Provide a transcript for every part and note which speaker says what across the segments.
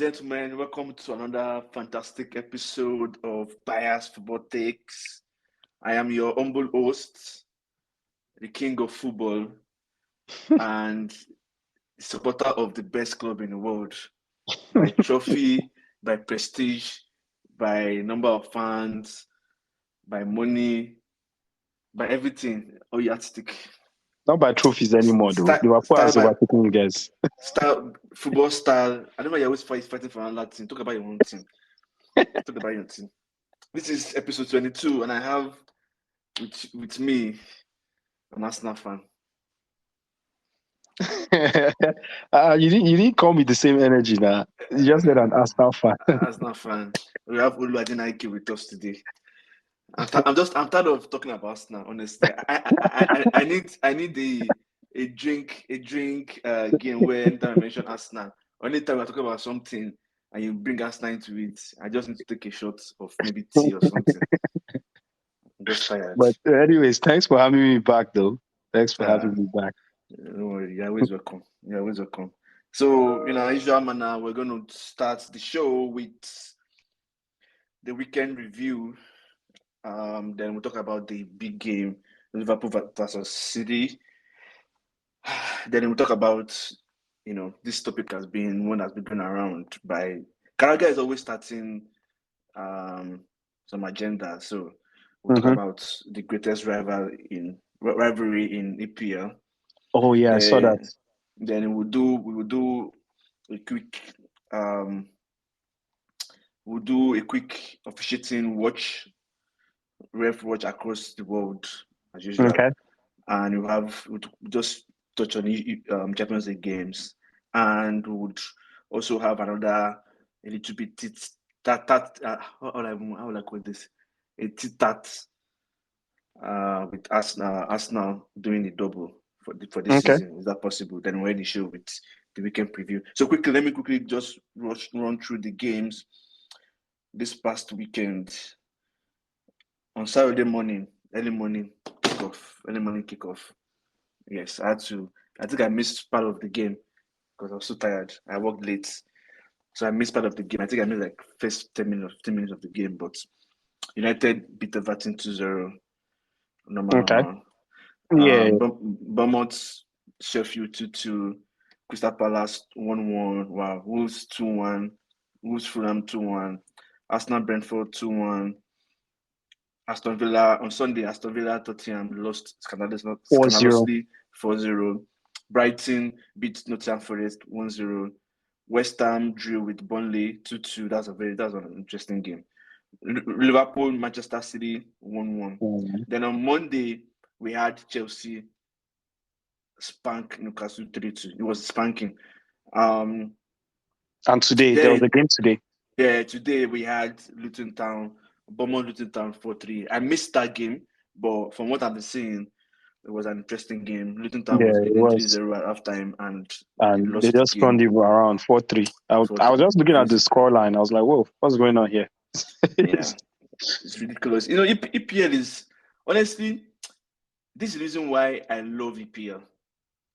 Speaker 1: gentlemen, welcome to another fantastic episode of Biased Football Takes. I am your humble host, the king of football, and supporter of the best club in the world by trophy, by prestige, by number of fans, by money, by everything. Oh, yardstick.
Speaker 2: Not by trophies anymore, though. Liverpool has overtaken you guys.
Speaker 1: Football style. I don't know why you're always fighting for another team. Talk about your own team. Talk about your team. This is episode 22, and I have with me an Arsenal fan.
Speaker 2: You didn't call me the same energy now. You just said an Arsenal fan.
Speaker 1: Arsenal fan. We have Oluwaseun with us today. I'm tired of talking about Arsenal. Honestly, I need a drink game where anytime I mention Arsenal, or anytime we're talking about something and you bring Arsenal into it, I just need to take a shot of maybe tea or something. I'm just tired.
Speaker 2: But anyways, thanks for having me back, though. Thanks for having me back.
Speaker 1: Don't worry, you're always welcome. You're always welcome. So, as usual manner, we're going to start the show with the weekend review. Then we'll talk about the big game, Liverpool versus City. Then we'll talk about, this topic has been one that's been going around by Carragher is always starting some agenda. So we'll talk about the greatest rivalry in EPL.
Speaker 2: Oh yeah, I saw that.
Speaker 1: Then we will do a quick officiating watch across the world as usual.
Speaker 2: Okay.
Speaker 1: And we'll just touch on Champions League games, and we would also have another a little bit how will I call this? A tit-tat with Arsenal doing the double for this season. Is that possible? Then we'll end the show with the weekend preview. So let me just run through the games this past weekend. On Saturday morning, early morning kickoff. Yes, I think I missed part of the game because I was so tired. I worked late. So I missed part of the game. I think I missed like first 10 minutes of the game, but United beat Everton 2-0. Normal.
Speaker 2: Yeah.
Speaker 1: Bournemouth, Sheffield 2-2. Crystal Palace 1-1. Wow. Wolves 2-1. Wolves Fulham 2-1. Arsenal Brentford 2-1. Aston Villa on Sunday. Aston Villa Tottenham lost scandalously 4-0. Brighton beat Nottingham Forest 1-0. West Ham drew with Burnley 2-2. That's an interesting game. Liverpool Manchester City 1-1. Then on Monday we had Chelsea spank Newcastle 3-2. It was a spanking.
Speaker 2: And today there was a game today.
Speaker 1: Yeah, today we had Luton Town 4-3. I missed that game, but from what I've been seeing, it was an interesting game. Luton Town was leading 3-0 at halftime, and
Speaker 2: they just turned it around 4-3. I was just looking at the scoreline. I was like, "Whoa, what's going on here?"
Speaker 1: Yeah, it's ridiculous. EPL is honestly, this is the reason why I love EPL,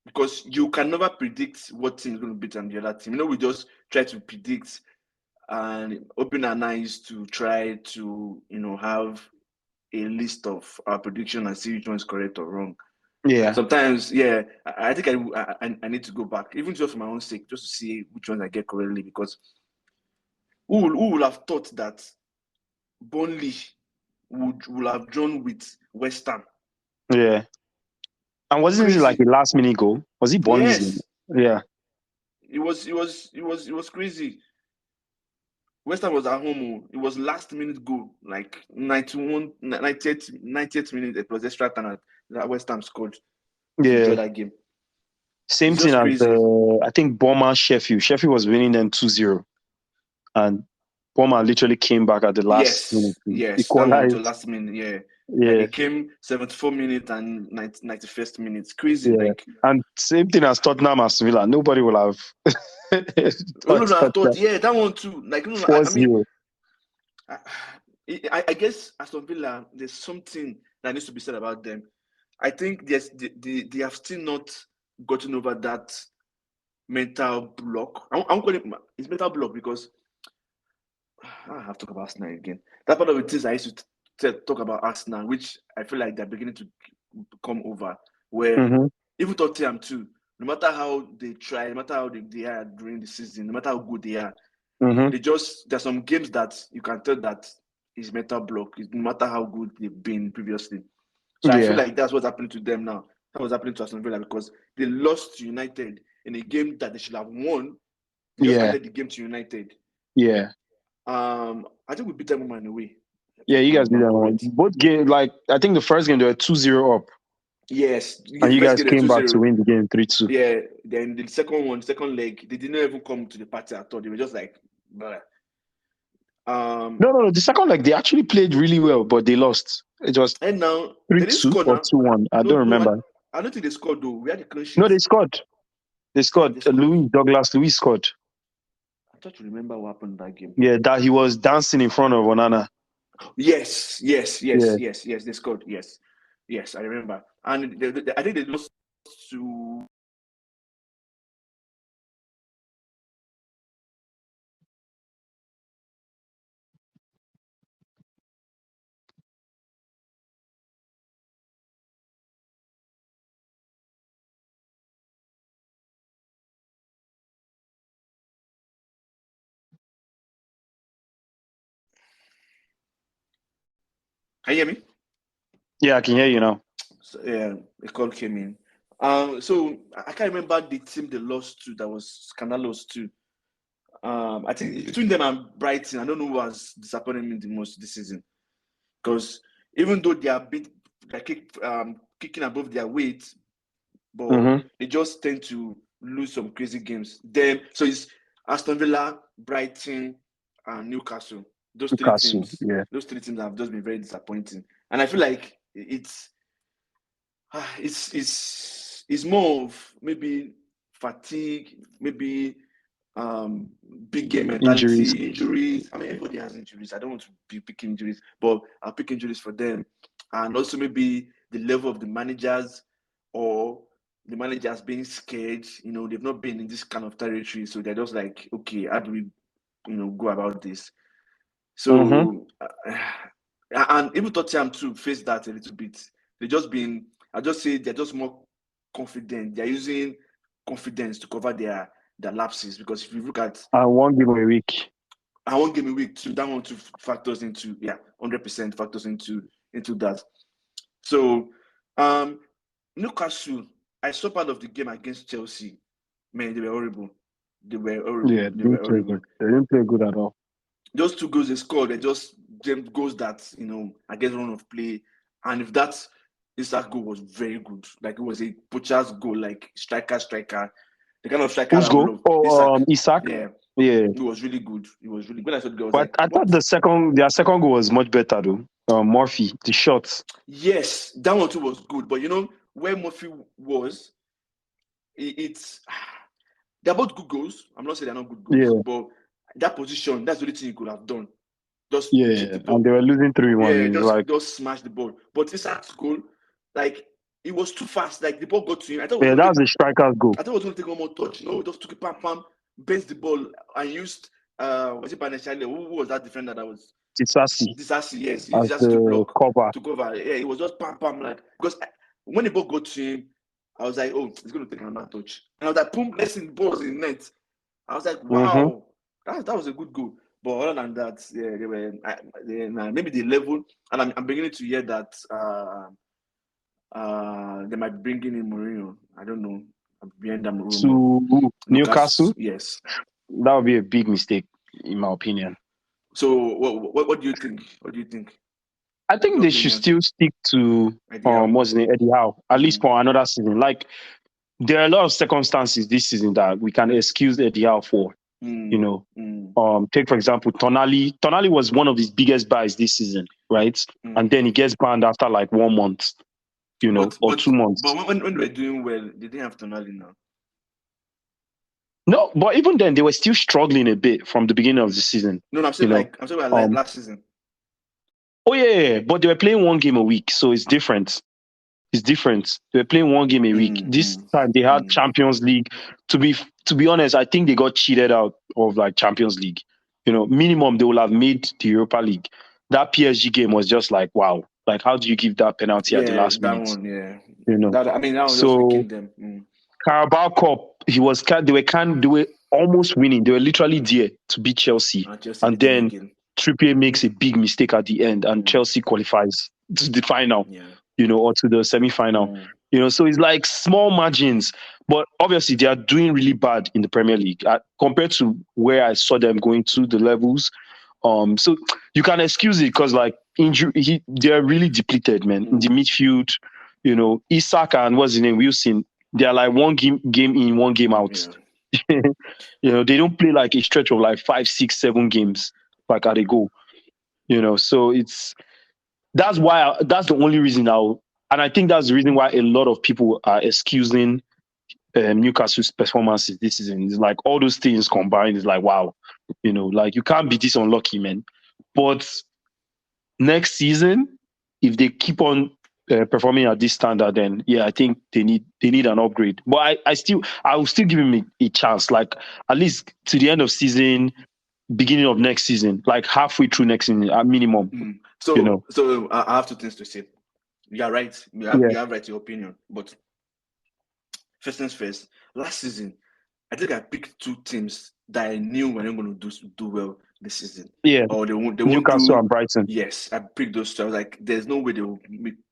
Speaker 1: because you can never predict what team is going to beat the other team. We just try to predict and open our eyes to try to have a list of our prediction and see which one is correct or wrong.
Speaker 2: Yeah.
Speaker 1: Sometimes, I think I need to go back, even just for my own sake, just to see which ones I get correctly. Because who would have thought that Burnley would have drawn with West Ham?
Speaker 2: Yeah. And wasn't it like a last minute goal? Was it Burnley's?
Speaker 1: Yes.
Speaker 2: Yeah.
Speaker 1: It was crazy. West Ham was at home. It was last minute goal, like 90th minute. It was extra time that West Ham scored.
Speaker 2: Yeah.
Speaker 1: That game.
Speaker 2: Same thing as I think Bournemouth Sheffield. Sheffield was winning them 2-0, and Bournemouth literally came back at the last minute.
Speaker 1: Yes, equalized. That was the last minute. Yeah. It came 74 minutes and 91st minutes. Crazy,
Speaker 2: and same thing as Tottenham Aston Villa. Nobody will have.
Speaker 1: thought, yeah, that one too.
Speaker 2: 4-0.
Speaker 1: I guess Aston Villa, there's something that needs to be said about them. I think they have still not gotten over that mental block. I'm calling it's mental block because I have to talk about Arsenal again. That's part of the things I used to talk about Arsenal, which I feel like they're beginning to come over. Where even Tottenham too, no matter how they try, no matter how they are during the season, no matter how good they are, there's some games that you can tell that is mental block, no matter how good they've been previously. So I feel like that's what's happening to them now. That's what's happening to Aston Villa because they lost to United in a game that they should have won. They just handed the game to United.
Speaker 2: Yeah.
Speaker 1: I think we beat them in a way.
Speaker 2: Yeah, you guys beat them. Both games, like I think the first game they were 2-0 up.
Speaker 1: Yes.
Speaker 2: And you guys came back to win the game 3-2.
Speaker 1: Yeah. Then the second leg, they didn't even come to the party at all. They were just like, blah.
Speaker 2: No. The second leg, they actually played really well, but they lost. It was 3-2 or 2-1. I don't remember.
Speaker 1: I don't think they scored though. We had the clean sheet.
Speaker 2: No, they scored. They scored. Louis scored.
Speaker 1: I thought you remember what happened in that game.
Speaker 2: Yeah, that he was dancing in front of Onana.
Speaker 1: Yes. They scored. Yes, I remember. And I think they lost to. Can you hear me?
Speaker 2: Yeah, I can hear you now.
Speaker 1: So, yeah, the call came in. So I can't remember the team they lost to that was scandalous too. I think between them and Brighton, I don't know who was disappointing me the most this season. Because even though they are kicking above their weight, but they just tend to lose some crazy games. So it's Aston Villa, Brighton, and Newcastle. Those three teams have just been very disappointing. And I feel like it's more of maybe fatigue, maybe big game mentality, injuries. I mean, everybody has injuries. I don't want to be picking injuries, but I'll pick injuries for them. And also maybe the level of the managers or the managers being scared. They've not been in this kind of territory. So they're just like, okay, how do we, go about this? So, and even Tottenham too face that a little bit. I just say they're just more confident. They're using confidence to cover their lapses, because if you look at
Speaker 2: one game a week,
Speaker 1: too, that one too factors into 100% factors into that. So Newcastle, I saw part of the game against Chelsea. Man, they were horrible.
Speaker 2: Yeah, they didn't play good at all.
Speaker 1: Those 2 goals they scored, they just goals that against run of play, and if that Isak goal was very good, like it was a poacher's goal, like striker. The kind of striker.
Speaker 2: Whose goal? Isak.
Speaker 1: Yeah. It was really good. When I saw the goal,
Speaker 2: I thought their second goal was much better though. Murphy, the shots.
Speaker 1: Yes, that one too was good. But where Murphy was, they're both good goals. I'm not saying they're not good goals, but that position, that's the only thing you could have done. Just hit the ball.
Speaker 2: And they were losing 3-1.
Speaker 1: Just smash the ball. But Isak's goal, like, it was too fast. Like, the ball got to him. I thought
Speaker 2: that was a striker's goal.
Speaker 1: I thought it was going to take one more touch. Just took a pam, bent the ball, and used, was it Banechale? Who was that defender that was?
Speaker 2: Disasi,
Speaker 1: yes. He just to block. To cover. Yeah, it was just pam, like, because when the ball got to him, I was like, oh, he's going to take another touch. And I was like, boom, next thing, the ball was in net. I was like, wow, that was a good goal. But other than that, they were maybe the level, and I'm beginning to hear that they might be bringing in Mourinho. I don't know. I'm behind them.
Speaker 2: To Newcastle?
Speaker 1: Yes.
Speaker 2: That would be a big mistake, in my opinion.
Speaker 1: So, what do you think?
Speaker 2: I think they should still stick to Eddie Howe, at least for another season. Like, there are a lot of circumstances this season that we can excuse Eddie Howe for. Take for example Tonali. Tonali was one of his biggest buys this season, right? And then he gets banned after like 1 month, or 2 months.
Speaker 1: But when we're doing well, they didn't have Tonali now.
Speaker 2: No, but even then they were still struggling a bit from the beginning of the season.
Speaker 1: No, I'm saying like last season.
Speaker 2: Oh yeah, but they were playing 1 game a week, so it's different. It's different. They were playing one game a week. This time they had Champions League. To be honest, I think they got cheated out of like Champions League. Minimum they will have made the Europa League. That PSG game was just like, wow. Like, how do you give that penalty at the last minute?
Speaker 1: One, yeah.
Speaker 2: That
Speaker 1: was just making them.
Speaker 2: Carabao Cup, they were almost winning. They were literally there to beat Chelsea. And then Trippier makes a big mistake at the end, and Chelsea qualifies to the final, or to the semi-final. So it's like small margins, but obviously they are doing really bad in the Premier League compared to where I saw them going to the levels. So you can excuse it because like injury, they're really depleted, man. In the midfield, Isak and what's his name, Wilson, they are like one game in, one game out. Yeah. They don't play like a stretch of like 5, 6, 7 games like at a go. So that's the only reason now, and I think that's the reason why a lot of people are excusing Newcastle's performances this season. It's like all those things combined is like, wow, like you can't be this unlucky, man. But next season, if they keep on performing at this standard, then yeah, I think they need an upgrade. But I will still give him a chance, like at least to the end of season, beginning of next season, like halfway through next season at minimum.
Speaker 1: So I have 2 things to say. You're right. You have right your opinion. But first things first, last season, I think I picked 2 teams that I knew were not going to do well this season.
Speaker 2: Yeah.
Speaker 1: Or they won't
Speaker 2: Newcastle and Brighton.
Speaker 1: Yes, I picked those 2. I was like, there's no way they will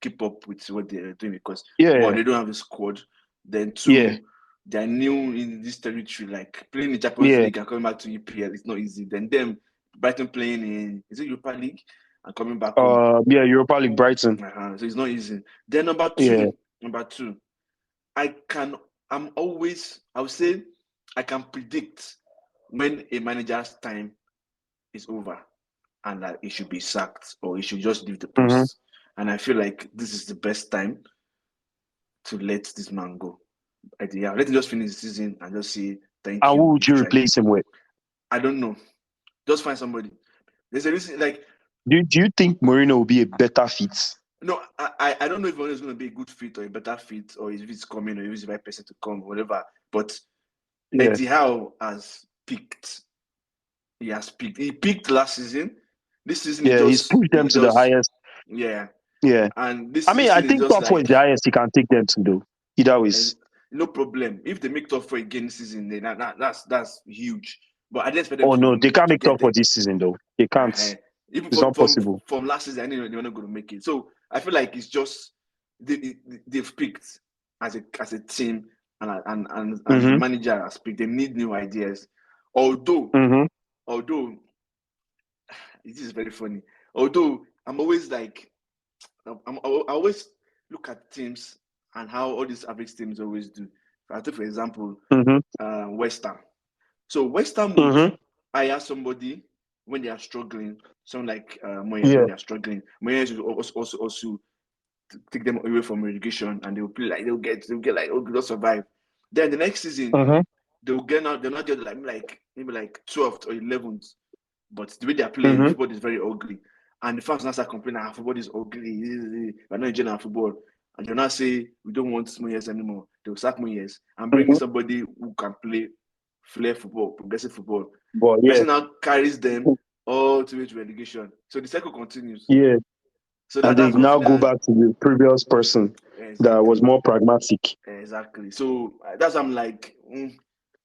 Speaker 1: keep up with what they're doing because
Speaker 2: one,
Speaker 1: they don't have a squad. Then 2, they're new in this territory, like playing in Champions League and coming back to EPL. It's not easy. Then them Brighton playing in Europa League and coming back home.
Speaker 2: Europa League Brighton.
Speaker 1: So it's not easy. Then number 2, I would say I can predict when a manager's time is over and that he should be sacked or he should just leave the post. And I feel like this is the best time to let this man go. Let him just finish the season and just say thank you.
Speaker 2: And who would you replace him with?
Speaker 1: I don't know. Just find somebody. There's a reason. Like,
Speaker 2: do you think Mourinho will be a better fit?
Speaker 1: No, I don't know if Mourinho is going to be a good fit or a better fit or if he's coming or if he's the right person to come, whatever. But Eddie Howe has picked. He has picked. He picked last season. This season,
Speaker 2: he's pushed them to the highest.
Speaker 1: Yeah.
Speaker 2: And this. I think top 4 is the highest he can take them to, though. Either way.
Speaker 1: No problem. If they make top 4 again this season, then that's huge. But I didn't expect them.
Speaker 2: Oh no, they can't make top 4 this season, though. They can't. It's not possible.
Speaker 1: From last season, I knew they were not going to make it. So I feel like it's just they've picked as a team and the manager has picked. They need new ideas. Although this is very funny. Although I'm always like, I always look at teams and how all these average teams always do. I take for example, West Ham. So West Ham would hire somebody when they are struggling. Someone like Moyes when they are struggling. Moyes will also take them away from relegation, and they'll play like they'll get like they'll survive. Then the next season they'll get out. They'll not get like maybe like 12th or 11th. But the way they are playing, football is very ugly. And the fans now start complaining, football is ugly. We're not enjoying our football. And they'll not say, we don't want Moyes anymore. They'll sack Moyes and bring somebody who can play flair football, progressive football. The person now carries them all the way to relegation. So the cycle continues.
Speaker 2: Yeah.
Speaker 1: So
Speaker 2: and they now go back to the previous person that was more pragmatic.
Speaker 1: Exactly. So that's I'm like,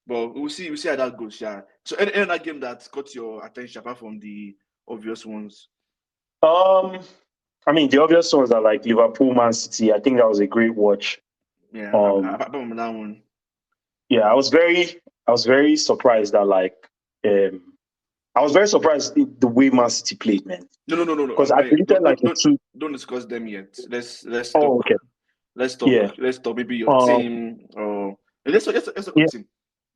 Speaker 1: but we'll see how that goes. Yeah. So any other game that caught your attention apart from the obvious ones?
Speaker 2: The obvious ones are like Liverpool, Man City. I think that was a great watch.
Speaker 1: Yeah. Apart from that one.
Speaker 2: Yeah, I was very surprised that I was very surprised the way Man City played, man.
Speaker 1: No.
Speaker 2: Because I predicted
Speaker 1: don't discuss them yet. Let's talk.
Speaker 2: Oh, okay.
Speaker 1: Let's talk. Yeah. Let's talk maybe your team or let's talk your team.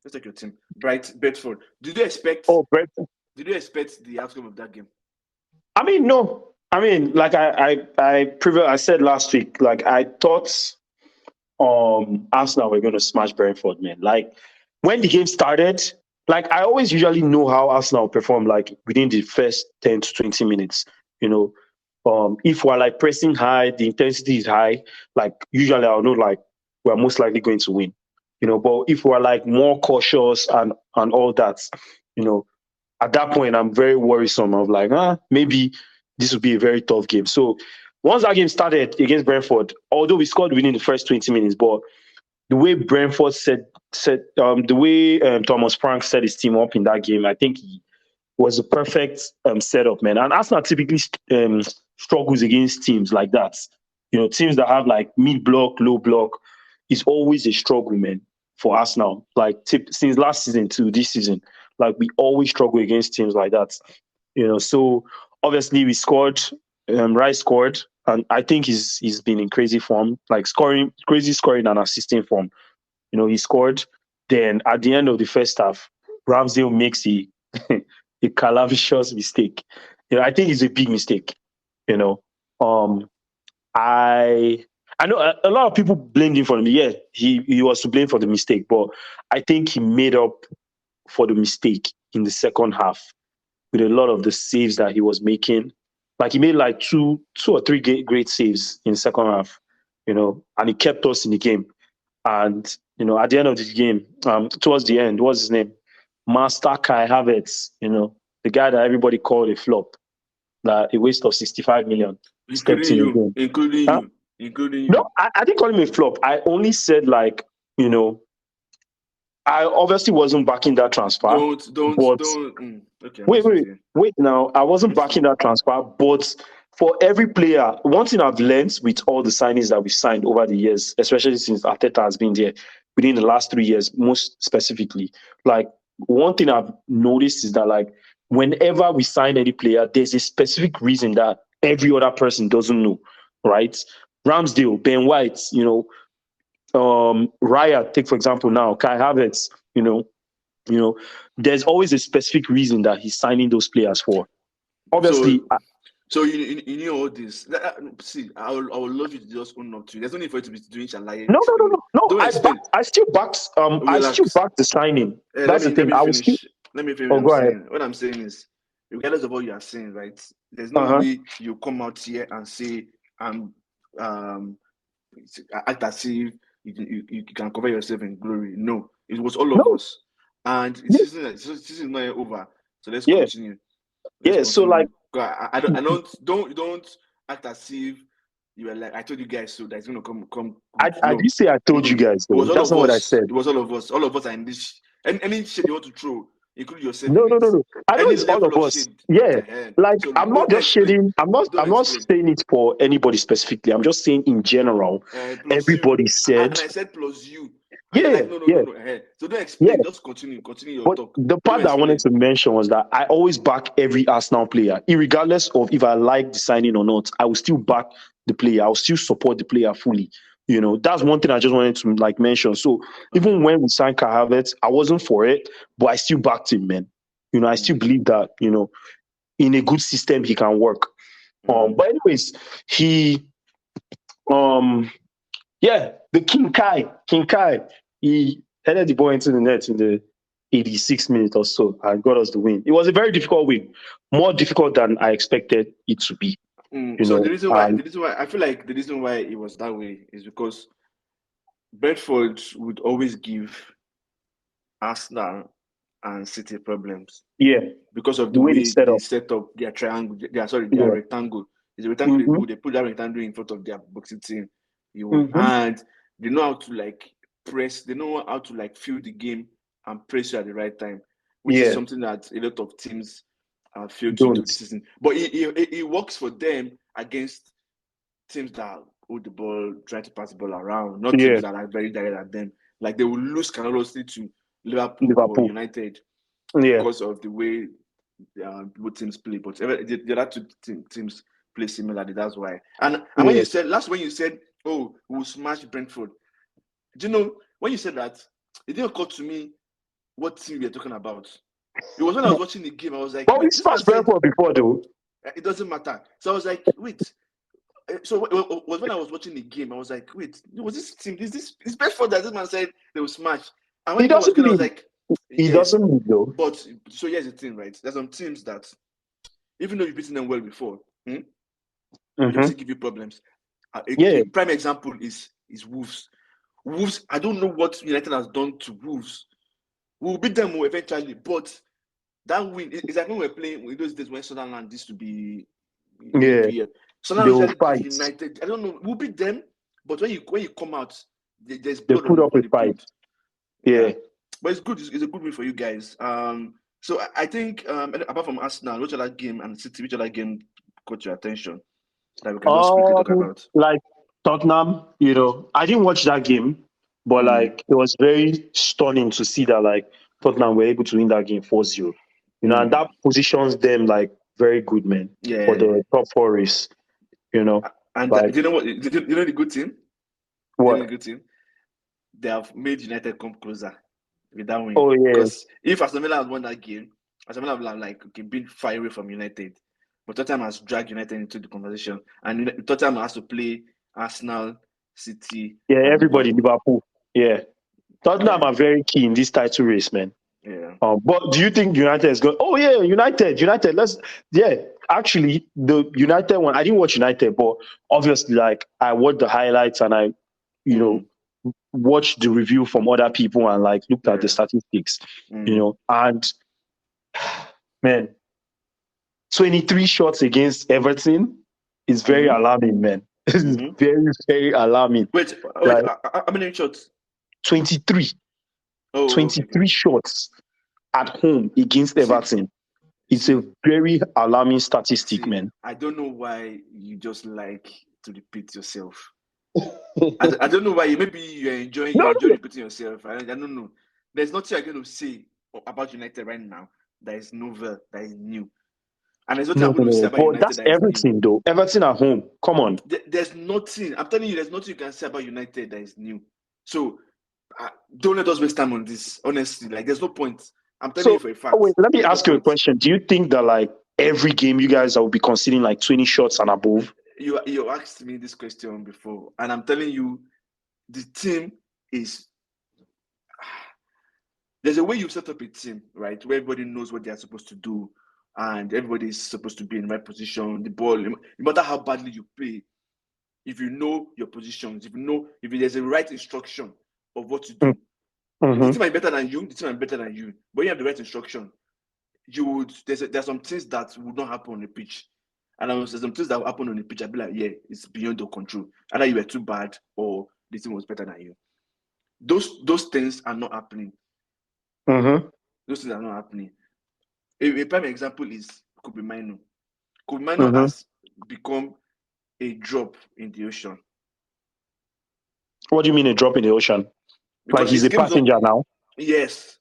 Speaker 1: Let's take your team. Bedford. Did you expect?
Speaker 2: Oh, Bedford.
Speaker 1: Did you expect the outcome of that game?
Speaker 2: No. Like I said last week, like I thought Arsenal were going to smash Brentford, man. Like when the game started, like I always usually know how Arsenal perform like within the first 10 to 20 minutes, If we're like pressing high, the intensity is high, like usually I'll know like we're most likely going to win. But if we're like more cautious and all that, at that point I'm very worrisome of like, maybe this will be a very tough game. So once that game started against Brentford, although we scored within the first 20 minutes, but the way Brentford the way Thomas Frank set his team up in that game, I think he was a perfect setup, man. And Arsenal typically struggles against teams like that. Teams that have like mid block, low block is always a struggle, man, for Arsenal. Like since last season to this season, like we always struggle against teams like that. So obviously we scored. Rice scored, and I think he's been in crazy form, like crazy scoring and assisting form. He scored. Then at the end of the first half, Ramsdale makes a a calamitous mistake. I think it's a big mistake. I know a lot of people blamed him for it. Yeah, he was to blame for the mistake, but I think he made up for the mistake in the second half with a lot of the saves that he was making. Like he made like two or three great saves in the second half, and he kept us in the game. And at the end of the game, towards the end, what's his name? Master Kai Havertz, the guy that everybody called a flop, a waste of 65 million.
Speaker 1: Including you.
Speaker 2: No, I didn't call him a flop. I only said like, I obviously wasn't backing that transfer.
Speaker 1: Okay,
Speaker 2: wait. Now, I wasn't backing that transfer, but for every player, one thing I've learned with all the signings that we've signed over the years, especially since Arteta has been there within the last 3 years, most specifically, like one thing I've noticed is that like whenever we sign any player, there's a specific reason that every other person doesn't know, right? Ramsdale, Ben White, Raya, take for example now, Kai Havertz, there's always a specific reason that he's signing those players for. Obviously,
Speaker 1: so you knew all this. See, I would love you to just own up to it. There's no need for you to be doing shalaye.
Speaker 2: No. I still backed the signing. That's the thing.
Speaker 1: Let me finish what I'm saying. What I'm saying is, regardless of what you are saying, right? There's no way you come out here and say act as if you can cover yourself in glory. No, it was all of us, and this is not over. So let's continue.
Speaker 2: So like,
Speaker 1: I don't act as if you were like, I told you guys so that's gonna come.
Speaker 2: I did say I told you guys. Though. That's not what I said.
Speaker 1: It was all of us. All of us are in this. Any shit you want to throw, include yourself.
Speaker 2: No. I know it's all of us.
Speaker 1: Shade,
Speaker 2: yeah. Like so I'm not just shading. I'm not saying it for anybody specifically. I'm just saying in general. Everybody said.
Speaker 1: And I said plus you.
Speaker 2: Yeah.
Speaker 1: Like, no. So don't explain. Just continue your talk.
Speaker 2: The part that I wanted to mention was that I always back every Arsenal player, regardless of if I like the signing or not. I will still back the player. I will still support the player fully. That's one thing I just wanted to like mention. So even when we signed Kai Havertz, I wasn't for it, but I still backed him, man. I still believe that, in a good system he can work. But anyways, the King Kai, he headed the ball into the net in the 86th minute or so and got us the win. It was a very difficult win, more difficult than I expected it to be.
Speaker 1: So the reason why I feel like the reason why it was that way is because Brentford would always give Arsenal and City problems.
Speaker 2: Yeah,
Speaker 1: because of the way they set up their triangle. Their rectangle. It's a rectangle. They put that rectangle in front of their boxing team. And they know how to like press. They know how to like feel the game and press you at the right time, which is something that a lot of teams failed to do this season. But it works for them against teams that hold the ball, try to pass the ball around, not teams that are very direct at them. Like they will lose canonically to Liverpool or United because of the way both teams play. But the other two teams play similarly. That's why. And when you said oh, we'll smash Brentford. Do you know when you said that? It didn't occur to me what team we are talking about. It was when I was watching the game. I was like,
Speaker 2: "But we smashed Brentford before, though."
Speaker 1: It doesn't matter. So I was like, "Wait." So it was when I was watching the game. I was like, "Wait, was this team? Is Brentford that this man said they will smash?" And when I was like,
Speaker 2: "He doesn't mean though."
Speaker 1: But so here's the thing, right? There's some teams that, even though you've beaten them well before, They will still give you problems. A prime example is Wolves. Wolves, I don't know what United has done to Wolves. We'll beat them eventually, but that win is like when we're playing in those days when Sunderland used to be in EPL. Sunderland usually United. I don't know. We'll beat them, but when you come out, there's blood on the field.
Speaker 2: Yeah.
Speaker 1: But it's good. It's a good win for you guys. So I think apart from Arsenal, which other game and City, which other game caught your attention that we can just quickly talk about?
Speaker 2: Like Tottenham, I didn't watch that game, but like it was very stunning to see that like Tottenham were able to win that game 4-0. And that positions them like very good, man.
Speaker 1: Yeah.
Speaker 2: For the top 4 race.
Speaker 1: And like, do you know what? You know the good thing?
Speaker 2: What?
Speaker 1: You know the good thing? They have made United come closer with that win.
Speaker 2: Oh yeah.
Speaker 1: Because if Aston Villa had won that game, Aston Villa would have been far away from United. But Tottenham has dragged United into the conversation, and Tottenham has to play Arsenal, City.
Speaker 2: Yeah, everybody, Liverpool. Yeah, Tottenham are very key in this title race, man.
Speaker 1: Yeah.
Speaker 2: But do you think United is going? Oh yeah, United. Actually, the United one. I didn't watch United, but obviously, like I watched the highlights and I, watched the review from other people and like looked at the statistics. And man, 23 shots against Everton is very alarming, man. It's very, very alarming.
Speaker 1: Wait, how many shots?
Speaker 2: 23. 23 shots at home against Everton. It's a very alarming statistic, man.
Speaker 1: I don't know why you just like to repeat yourself. I don't know why. Maybe you're enjoying repeating yourself. I don't know. There's nothing I'm going to say about United right now that is novel, that is new. And there's nothing I'm going to say about United.
Speaker 2: That's Everton, though. Everton at home. Come on.
Speaker 1: There's nothing. I'm telling you, there's nothing you can say about United that is new. So don't let us waste time on this. Honestly, like there's no point. I'm telling you for a fact.
Speaker 2: Wait, let me ask you a question. Do you think that like every game you guys will be conceding like 20 shots and above?
Speaker 1: You asked me this question before, and I'm telling you, the team is. There's a way you set up a team, right, where everybody knows what they are supposed to do, and everybody is supposed to be in the right position. The ball, no matter how badly you play, if you know your positions, if there's a right instruction of what to do, the team might be better than you. The team might be better than you, but you have the right instruction. There's some things that would not happen on the pitch. And there's some things that will happen on the pitch. I'll be like, yeah, it's beyond your control. Either you were too bad or the team was better than you. Those things are not happening. Those things are not happening. A prime example is Kobe Mino. Kobe Mino has become a drop in the ocean.
Speaker 2: What do you mean a drop in the ocean? Because like he's a passenger now?
Speaker 1: Yes.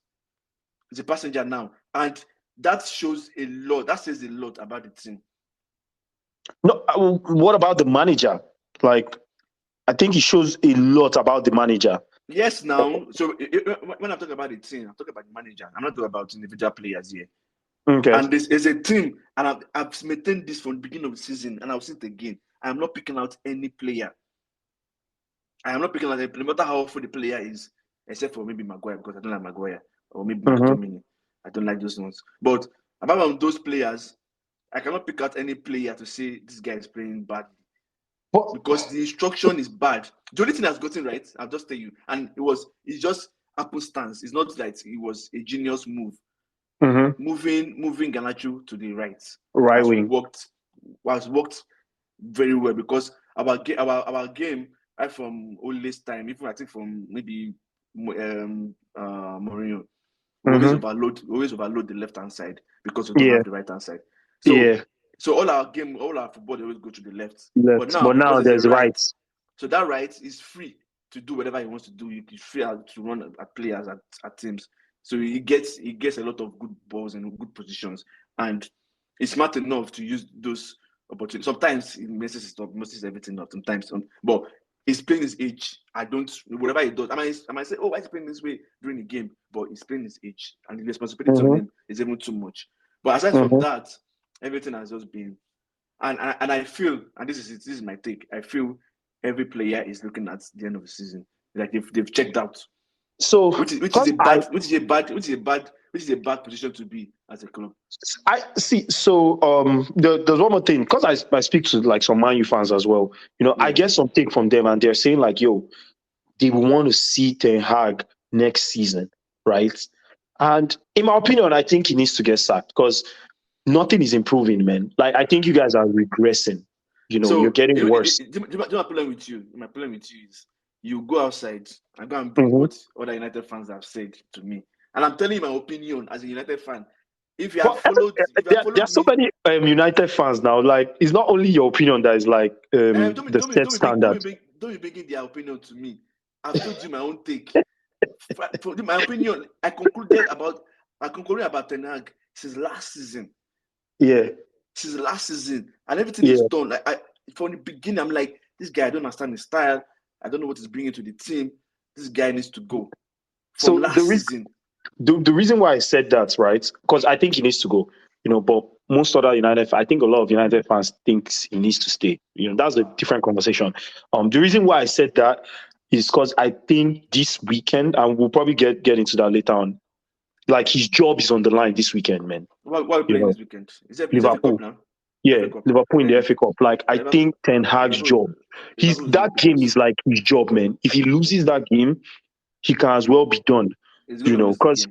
Speaker 1: He's a passenger now. And that shows a lot. That says a lot about the team.
Speaker 2: No, what about the manager? Like, I think it shows a lot about the manager.
Speaker 1: Yes, now. So when I'm talking about the team, I'm talking about the manager. I'm not talking about individual players here.
Speaker 2: Okay.
Speaker 1: And this is a team, and I've maintained this from the beginning of the season, and I'll say it again. I'm not picking out any player. I am not picking out no matter how awful the player is, except for maybe Maguire, because I don't like Maguire, or maybe McTominay. I don't like those ones. But apart from those players, I cannot pick out any player to say this guy is playing badly. Because the instruction is bad. The only thing that's gotten right, I'll just tell you, and it's just happenstance. It's not like it was a genius move. Moving Garnacho to the right
Speaker 2: wing
Speaker 1: was worked very well, because our game right from Ole's time, even I think from maybe Mourinho, always overload the left hand side because we don't have the right hand side. So all our football, they always go to the left. But now there's right. So that right is free to do whatever he wants to do. He's free to run at players, at teams. So he gets a lot of good balls and good positions. And he's smart enough to use those opportunities. Sometimes he messes everything up. Sometimes. But he's playing his age. Whatever he does, I might say, oh, why is he playing this way during the game? But he's playing his age. And the responsibility on him is even too much. But aside from that, everything has just been, and I feel, and this is my take. I feel every player is looking at the end of the season like they've checked out.
Speaker 2: So
Speaker 1: which is a bad which is a bad position to be as a club.
Speaker 2: I see. So there's one more thing, because I speak to like some Man U fans as well. I get some take from them, and they're saying like, yo, they want to see Ten Hag next season, right? And in my opinion, I think he needs to get sacked because nothing is improving, man. Like, I think you guys are regressing. You're getting worse.
Speaker 1: My problem with you is you go outside and go and bring what other United fans have said to me. And I'm telling you my opinion as a United fan. If you have followed,
Speaker 2: there are so many United fans now. Like, it's not only your opinion that is like the set standard.
Speaker 1: Don't be bringing their opinion to me. I've told you my own take. For my opinion, I concluded about Ten Hag since last season.
Speaker 2: Yeah.
Speaker 1: Since last season, and everything is done. Like from the beginning, I'm like, this guy, I don't understand his style. I don't know what he's bringing to the team. This guy needs to go. From last season.
Speaker 2: The reason why I said that, right? Because I think he needs to go. But most other I think a lot of United fans thinks he needs to stay. That's a different conversation. The reason why I said that is because I think this weekend, and we'll probably get into that later on, like his job is on the line this weekend, man.
Speaker 1: What are we playing this weekend? Is it
Speaker 2: Liverpool
Speaker 1: now?
Speaker 2: Yeah, Liverpool in the FA Cup. Like, I think Ten Hag's job, that game is like his job, man. If he loses that game, he can as well be done. Because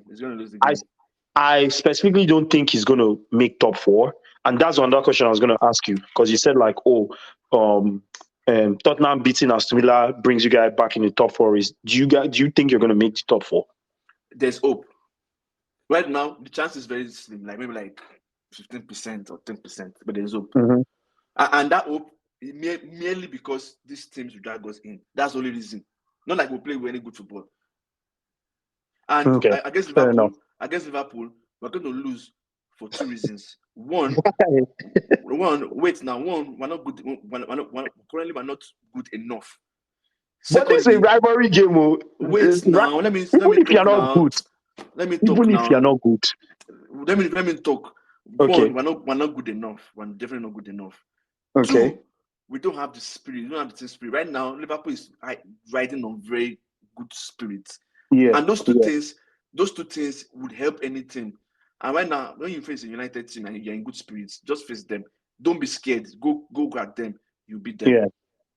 Speaker 2: I specifically don't think he's going to make top 4. And that's another question I was going to ask you, because you said like, Tottenham beating Aston Villa brings you guys back in the top 4. Do you think you're going to make the top 4?
Speaker 1: There's hope. Right now, the chance is very slim, like maybe like 15% or 10%, but there's hope. And that hope is merely because these teams will drag us in. That's the only reason. Not like we play with any good football. And against Liverpool, we're going to lose for 2 reasons. One, we're not good. Currently, we're not good enough.
Speaker 2: Secondly, but this is a rivalry game.
Speaker 1: Wait now. Let me talk now. Let me talk now.
Speaker 2: If you're not good,
Speaker 1: let me talk.
Speaker 2: Okay.
Speaker 1: One, we're not good enough. We're definitely not good enough.
Speaker 2: Okay.
Speaker 1: 2, we don't have the spirit. We don't have the team spirit. Right now, Liverpool is riding on very good spirits.
Speaker 2: Yeah.
Speaker 1: And those two things would help any team. And right now, when you face a United team and you're in good spirits, just face them. Don't be scared. Go at them. You beat them.
Speaker 2: Yeah.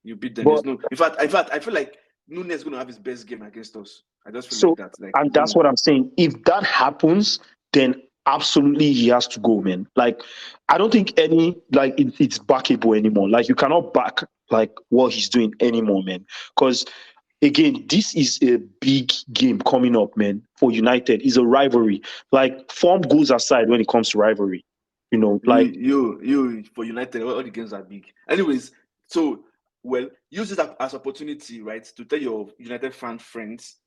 Speaker 1: You beat them. But, in fact, I feel like Nunes is going to have his best game against us. I just feel like that.
Speaker 2: And that's what I'm saying. If that happens, then absolutely he has to go, man. Like, I don't think it's backable anymore. Like, you cannot back like what he's doing anymore, man. Because again, this is a big game coming up, man, for United. It's a rivalry. Like, form goes aside when it comes to rivalry. Like
Speaker 1: you for United, all the games are big. Anyways, so use it as opportunity, right, to tell your United fan friends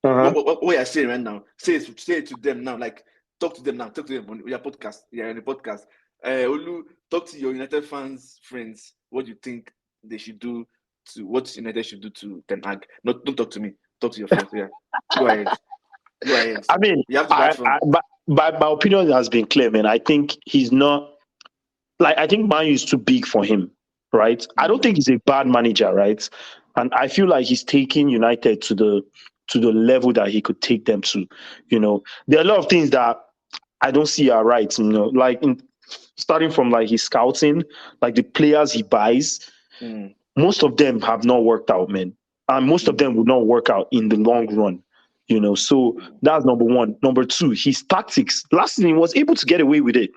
Speaker 1: what you're saying right now. Say it to them now. Like, talk to them now. Talk to them on your podcast. Yeah, on the podcast. Olu, talk to your United fans friends. What you think they should do to what United should do to Ten Hag. Don't talk to me. Talk to your friends. Yeah, go ahead.
Speaker 2: I mean, you have to my opinion has been clear, man. I think he's not like, I think Man U is too big for him, right? I don't think he's a bad manager, right? And I feel like he's taking United to the level that he could take them to. There are a lot of things that I don't see are right. Like starting from like his scouting, like the players he buys, most of them have not worked out, man, and most of them will not work out in the long run. So that's number 1. Number 2, his tactics. Last season, he was able to get away with it.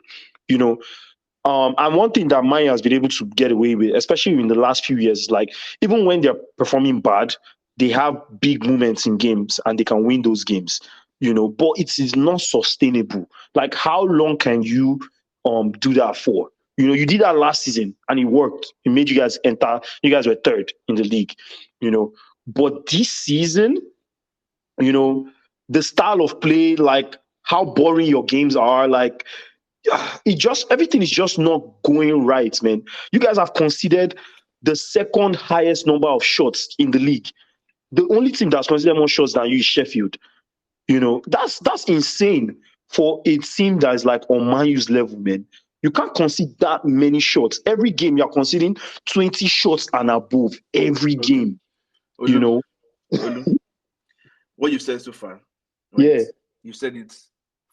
Speaker 2: And one thing that Maya has been able to get away with, especially in the last few years, like even when they're performing bad, they have big moments in games and they can win those games. But it is not sustainable. Like, how long can you do that for? You did that last season and it worked. It made you guys enter. You guys were 3rd in the league. But this season, the style of play, like how boring your games are, like everything is just not going right, man. You guys have conceded the 2nd highest number of shots in the league. The only team that's conceded more shots than you is Sheffield. That's insane for a team that is like on Man U's level, man. You can't concede that many shots. Every game you're conceding 20 shots and above every game.
Speaker 1: Olu, what you said so far, right?
Speaker 2: Yeah,
Speaker 1: you said it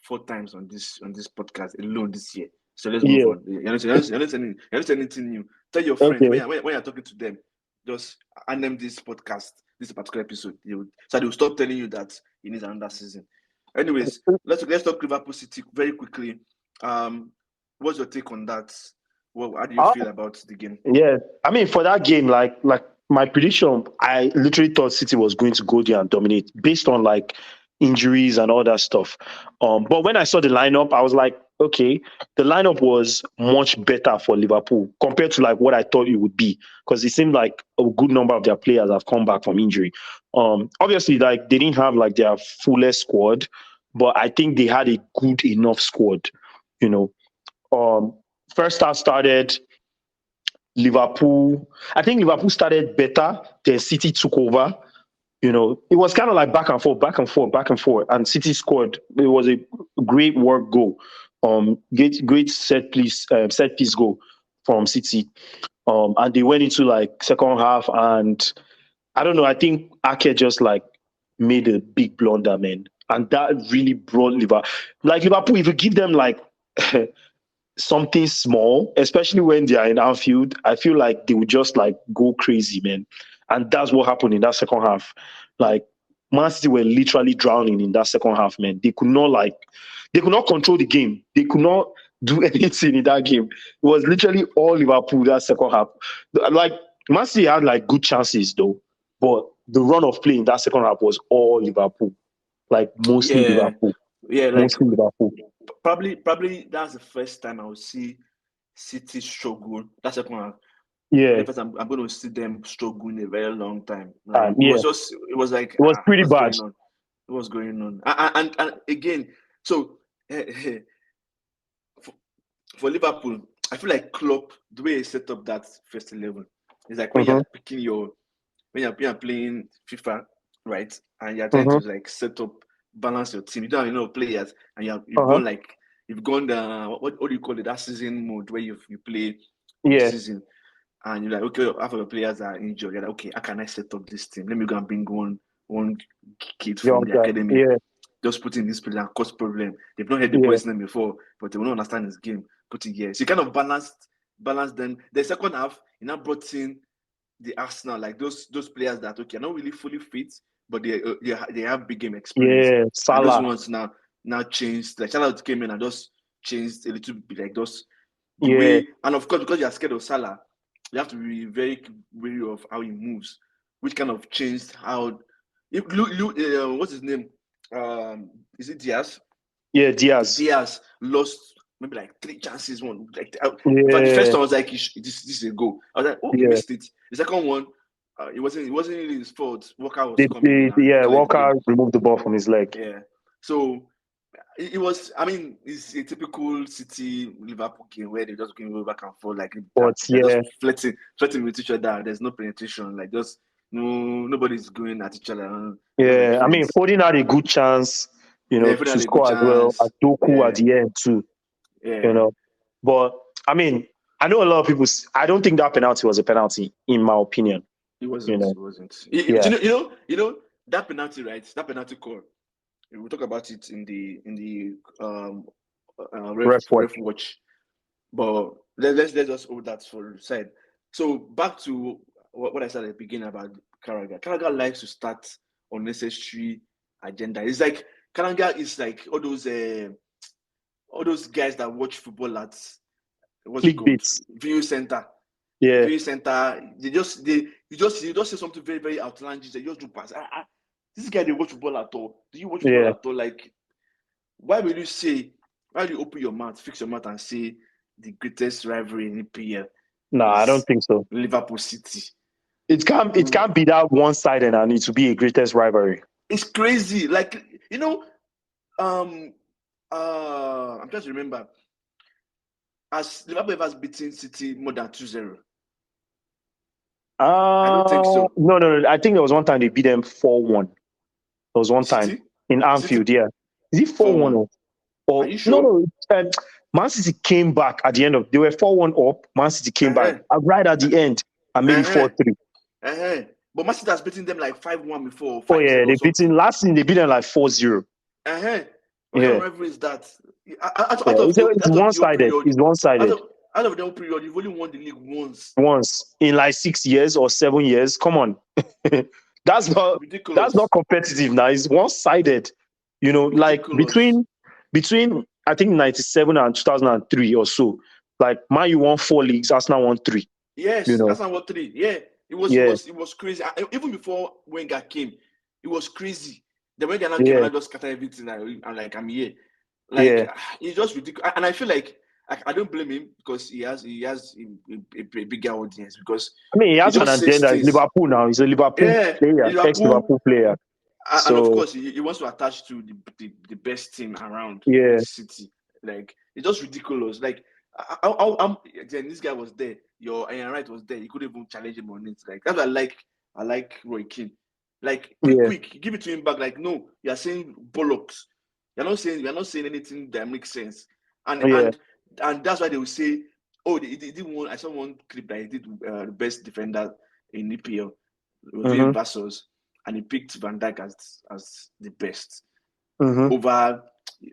Speaker 1: 4 times on this podcast alone this year. So let's move on. You're not saying anything new. Tell your friends when you're talking to them, just hand them this podcast, this particular episode. So they will stop telling you that you need another season. Anyways, let's talk Liverpool City very quickly. What's your take on that? How do you feel about the game?
Speaker 2: Yeah, I mean, for that game, like my prediction, I literally thought City was going to go there and dominate based on like injuries and all that stuff. But when I saw the lineup, I was like, okay, the lineup was much better for Liverpool compared to like what I thought it would be, because it seemed like a good number of their players have come back from injury. Obviously, like they didn't have like their fullest squad, but I think they had a good enough squad. First half started. Liverpool, I think Liverpool started better, then City took over. It was kind of like back and forth, and City scored. It was a great work goal, great set piece goal from City, and they went into like second half, and I don't know. I think Ake just like made a big blunder, man, and that really brought Liverpool. If you give them like something small, especially when they are in Anfield, I feel like they would just like go crazy, man. And that's what happened in that second half. Like Man City were literally drowning in that second half, man. They could not control the game. They could not do anything in that game. It was literally all Liverpool that second half. Like Man City had like good chances though, but the run of play in that second half was all Liverpool. Like mostly Liverpool.
Speaker 1: Yeah, like
Speaker 2: mostly Liverpool.
Speaker 1: Probably that's the first time I will see City struggle. That second half.
Speaker 2: Yeah.
Speaker 1: First I'm going to see them struggle in a very long time.
Speaker 2: Yeah.
Speaker 1: It was
Speaker 2: pretty bad.
Speaker 1: What was going on? And again, so for Liverpool, I feel like Klopp, the way he set up that first 11, is like when you're picking when you're playing FIFA, right, and you're trying to like set up, balance your team. You don't have enough players, and you've gone what do you call it? That season mode where you play season, and you're like, okay, half of the players are injured. You're like, okay, how can I set up this team? Let me go and bring one kid from the academy.
Speaker 2: Yeah.
Speaker 1: Just put in this player and cause problem. They've not heard the boy's name before, but they will not understand his game. Put it here. So you kind of balance them. The second half, you now brought in the Arsenal, like those players that are not really fully fit, but they have big game experience.
Speaker 2: Yeah, Salah.
Speaker 1: And those ones now changed. Like Salah came in and just changed a little bit, like those the way. And of course, because you are scared of Salah, you have to be very wary of how he moves, which kind of changed how. What's his name? Is it Diaz?
Speaker 2: Yeah, Diaz.
Speaker 1: Diaz lost maybe like 3 chances. One but the first one was like this is a goal. I was like, oh, he missed it. The second one, it wasn't really his fault. Walker was coming.
Speaker 2: Walker removed the ball from his leg.
Speaker 1: Yeah, so it was. I mean, it's a typical City Liverpool game where they just going back and forth, like just flirting with each other. There's no penetration, like just. No, nobody's going at each other.
Speaker 2: Yeah, I mean, Foden had a good chance, to score as well. At Doku at the end too.
Speaker 1: Yeah.
Speaker 2: But I mean, I know a lot of people. I don't think that penalty was a penalty, in my opinion.
Speaker 1: It wasn't. It wasn't. You know that penalty, right? That penalty call. We'll talk about it in the ref watch. But let's just hold that for the side. So back to what I said at the beginning about Carragher. Carragher likes to start unnecessary agenda. It's like Carragher is like all those guys that watch football at what's it called? View Center.
Speaker 2: Yeah.
Speaker 1: View Center. You just say something very, very outlandish. They just do pass. This guy they watch football at all. Do you watch football at all? Like, why do you open your mouth, fix your mouth and say the greatest rivalry in EPL?
Speaker 2: No, I don't think so.
Speaker 1: Liverpool City. It
Speaker 2: can't be that one-sided and it to be a greatest rivalry.
Speaker 1: It's crazy. Like, I'm trying to remember. Has Liverpool ever beaten City more than 2-0? I don't think so.
Speaker 2: No. I think there was one time they beat them 4-1. There was one
Speaker 1: City?
Speaker 2: time in Anfield, yeah. Is it 4-1 or
Speaker 1: Are you sure?
Speaker 2: No. Man City came back at the end of. They were 4-1 up. Man City came back right at the end and made it 4-3.
Speaker 1: But Man City has beaten them like 5-1 before.
Speaker 2: They beat them last season. They beat them like 4-0.
Speaker 1: What kind of rivalry is that? Out of
Speaker 2: it's one-sided. It's one-sided.
Speaker 1: Out of the whole period, you've only won the league once.
Speaker 2: Once in like 6 years or 7 years. Come on. That's not competitive now. It's one-sided. You know, ridiculous. Like between I think 97 and 2003 or so, like Man U won 4 leagues, Arsenal won 3.
Speaker 1: Yes, you know? Arsenal won 3. Yeah. It was crazy. Even before Wenger came, it was crazy. The Wenger now came and just scatter everything. I'm like, I'm here. Like it's just ridiculous. And I feel like I don't blame him because he has a bigger audience. Because
Speaker 2: I mean, he has an agenda. He's Liverpool now. He's a Liverpool player, ex-Liverpool player.
Speaker 1: And of course, he wants to attach to the best team around the city. Like it's just ridiculous. Like then this guy was there. Your Ian Wright was there. You couldn't even challenge him on it. Like that's what I like Roy Keane. Like quick, give it to him back. Like no, you are saying bollocks. You're not saying anything that makes sense. And that's why they will say, oh, they did one. I saw one clip that he did the best defender in EPL. It was versus, and he picked Van Dijk as the best over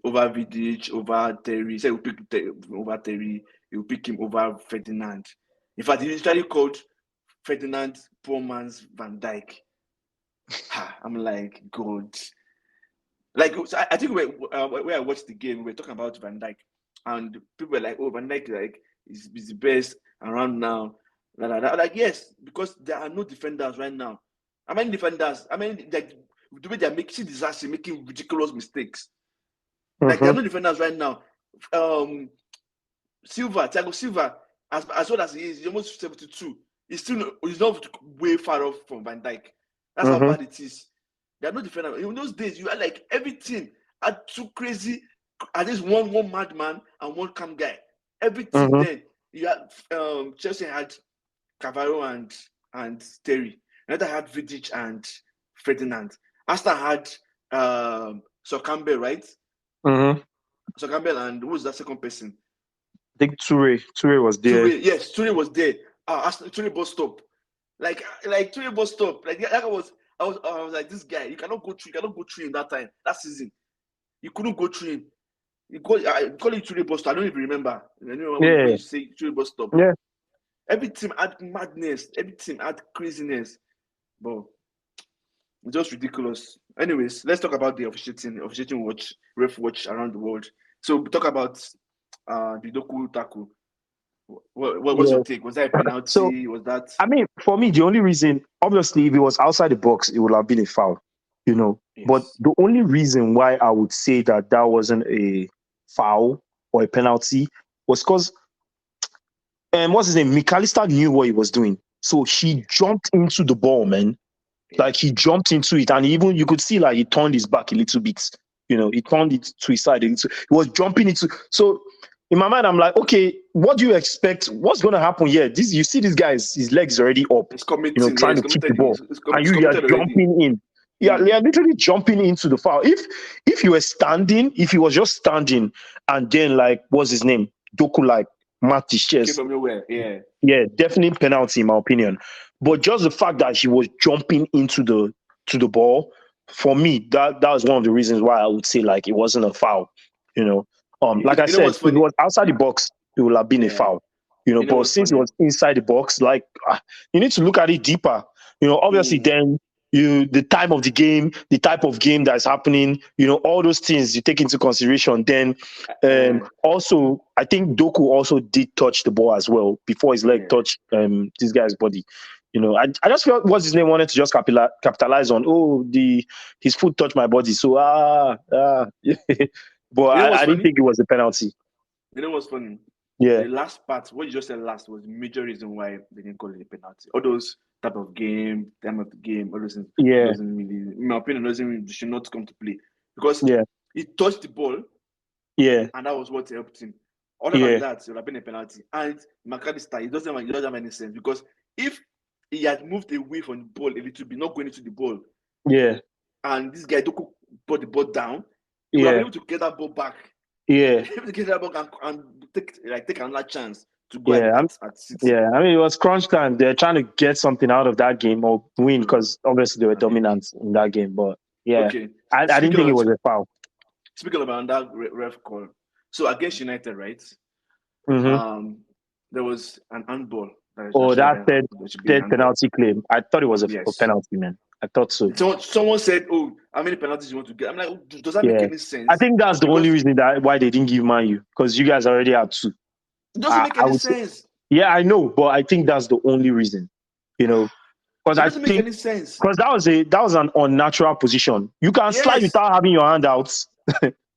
Speaker 1: Vidic, over Terry. He said he would pick over Terry. He would pick him over Ferdinand. In fact, he literally called Ferdinand poor man's Van Dijk. I'm like, God. Like, I think when I watched the game, we were talking about Van Dijk, and people were like, "Oh, Van Dijk is the best around now." Like, yes, because there are no defenders right now. How many defenders? I mean, like the way they're making disaster, making ridiculous mistakes. Like there are no defenders right now. Thiago Silva, as well as he is, he's almost 72. He's not way far off from Van Dijk. That's how bad it is. There are no defenders. In those days, you had like every team had two crazy, at least one madman and one calm guy. Every team then, you had Chelsea had Cavaro and Terry. Another had Vidic and Ferdinand. Arsenal had Sir Campbell, right? Sir Campbell, and who was that second person?
Speaker 2: I think Toure was there.
Speaker 1: Yes, Toure was there. Toure bus stop. Like Toure bus stop. Like I was like, this guy, you cannot go through him that season. You couldn't go through him. You call it Toure bus stop. I don't even remember. When you say Toure bus stop.
Speaker 2: Yeah.
Speaker 1: Every team had madness. Every team had craziness. But it's just ridiculous. Anyways, let's talk about the officiating watch, ref watch around the world. So we talk about the Doku tackle. What was your take? Was that a penalty? Was that?
Speaker 2: I mean, for me, the only reason, obviously, if it was outside the box, it would have been a foul, you know. Yes. But the only reason why I would say that wasn't a foul or a penalty was because, what's his name? McAllister knew what he was doing, so he jumped into the ball, man. Yeah. Like he jumped into it, and even you could see like he turned his back a little bit. You know, he turned it to his side. He was jumping into. So in my mind, I'm like, okay, what do you expect? What's going to happen here? You see this guy, his legs already up.
Speaker 1: He's committing,
Speaker 2: trying to keep the ball, and you are jumping in. Yeah, they are literally jumping into the foul. If you were standing, if he was just standing, and then like, what's his name? Doku like marked his chest.
Speaker 1: Came from nowhere.
Speaker 2: Yeah, definitely penalty in my opinion. But just the fact that he was jumping into the ball, for me, that was one of the reasons why I would say like it wasn't a foul. You know, like I said, if it was outside the box, it would have been a foul. You know, but since it was inside the box, like you need to look at it deeper. You know, obviously then the time of the game, the type of game that's happening, you know, all those things you take into consideration. Then also, I think Doku also did touch the ball as well before his leg touched this guy's body. You know, I just felt what's his name wanted to just capitalize on. His foot touched my body, so but I didn't think it was a penalty.
Speaker 1: You know what's funny?
Speaker 2: Yeah,
Speaker 1: the last part, what you just said last, was the major reason why they didn't call it a penalty. All those type of game, time of the game, all those things. Doesn't really, in my opinion, should not come to play because he touched the ball.
Speaker 2: Yeah,
Speaker 1: and that was what helped him. Other than that, it would have been a penalty. And McAllister, it doesn't have any sense because if he had moved away from the ball a little bit, not going into the ball.
Speaker 2: Yeah.
Speaker 1: And this guy Doku put the ball down. He was able to get that ball back.
Speaker 2: Yeah.
Speaker 1: Able to get that ball and take another chance to go at City.
Speaker 2: Yeah, I mean, it was crunch time. They're trying to get something out of that game or win because obviously they were dominant in that game. But I didn't think it was a foul.
Speaker 1: Speaking about that ref call, so against United, right?
Speaker 2: Mm-hmm.
Speaker 1: There was an handball.
Speaker 2: That third penalty claim. I thought it was a penalty, man. I thought so.
Speaker 1: Someone said, "Oh, how many penalties you want to get?" I'm like, does that make any sense?
Speaker 2: I think that's the only reason why they didn't give Man U, because you guys already had 2.
Speaker 1: It doesn't make any sense.
Speaker 2: Yeah, I know, but I think that's the only reason. Because
Speaker 1: it doesn't make any sense.
Speaker 2: Because that was an unnatural position. You can slide without having your hand out.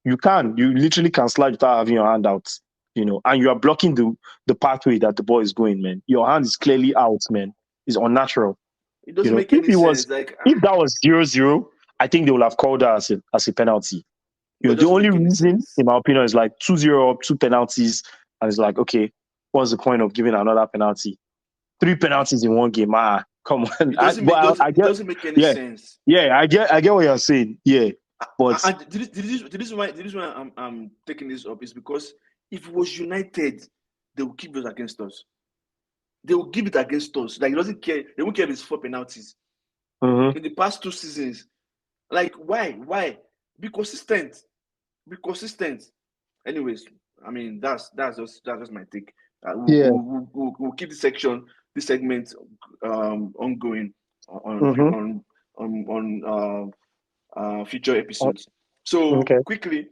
Speaker 2: You literally can slide without having your hand out. And you are blocking the pathway that the ball is going, man. Your hand is clearly out, man. It's unnatural.
Speaker 1: It doesn't make any sense.
Speaker 2: If that was 0-0, I think they would have called that as a penalty. The only reason, in my opinion, is like 2-0 up, 2 penalties, and it's like, okay, what's the point of giving another penalty? 3 penalties in one game. Come on.
Speaker 1: It doesn't make any sense.
Speaker 2: Yeah, I get what you're saying. Yeah. But
Speaker 1: the reason why I'm taking this up is because if it was United, they will keep it against us. They will give it against us. Like, it doesn't care. They won't care if it's 4 penalties.
Speaker 2: Mm-hmm.
Speaker 1: In the past 2 seasons. Like, why? Be consistent. Anyways, I mean, that's just my take. We'll keep this segment ongoing on future episodes. So quickly,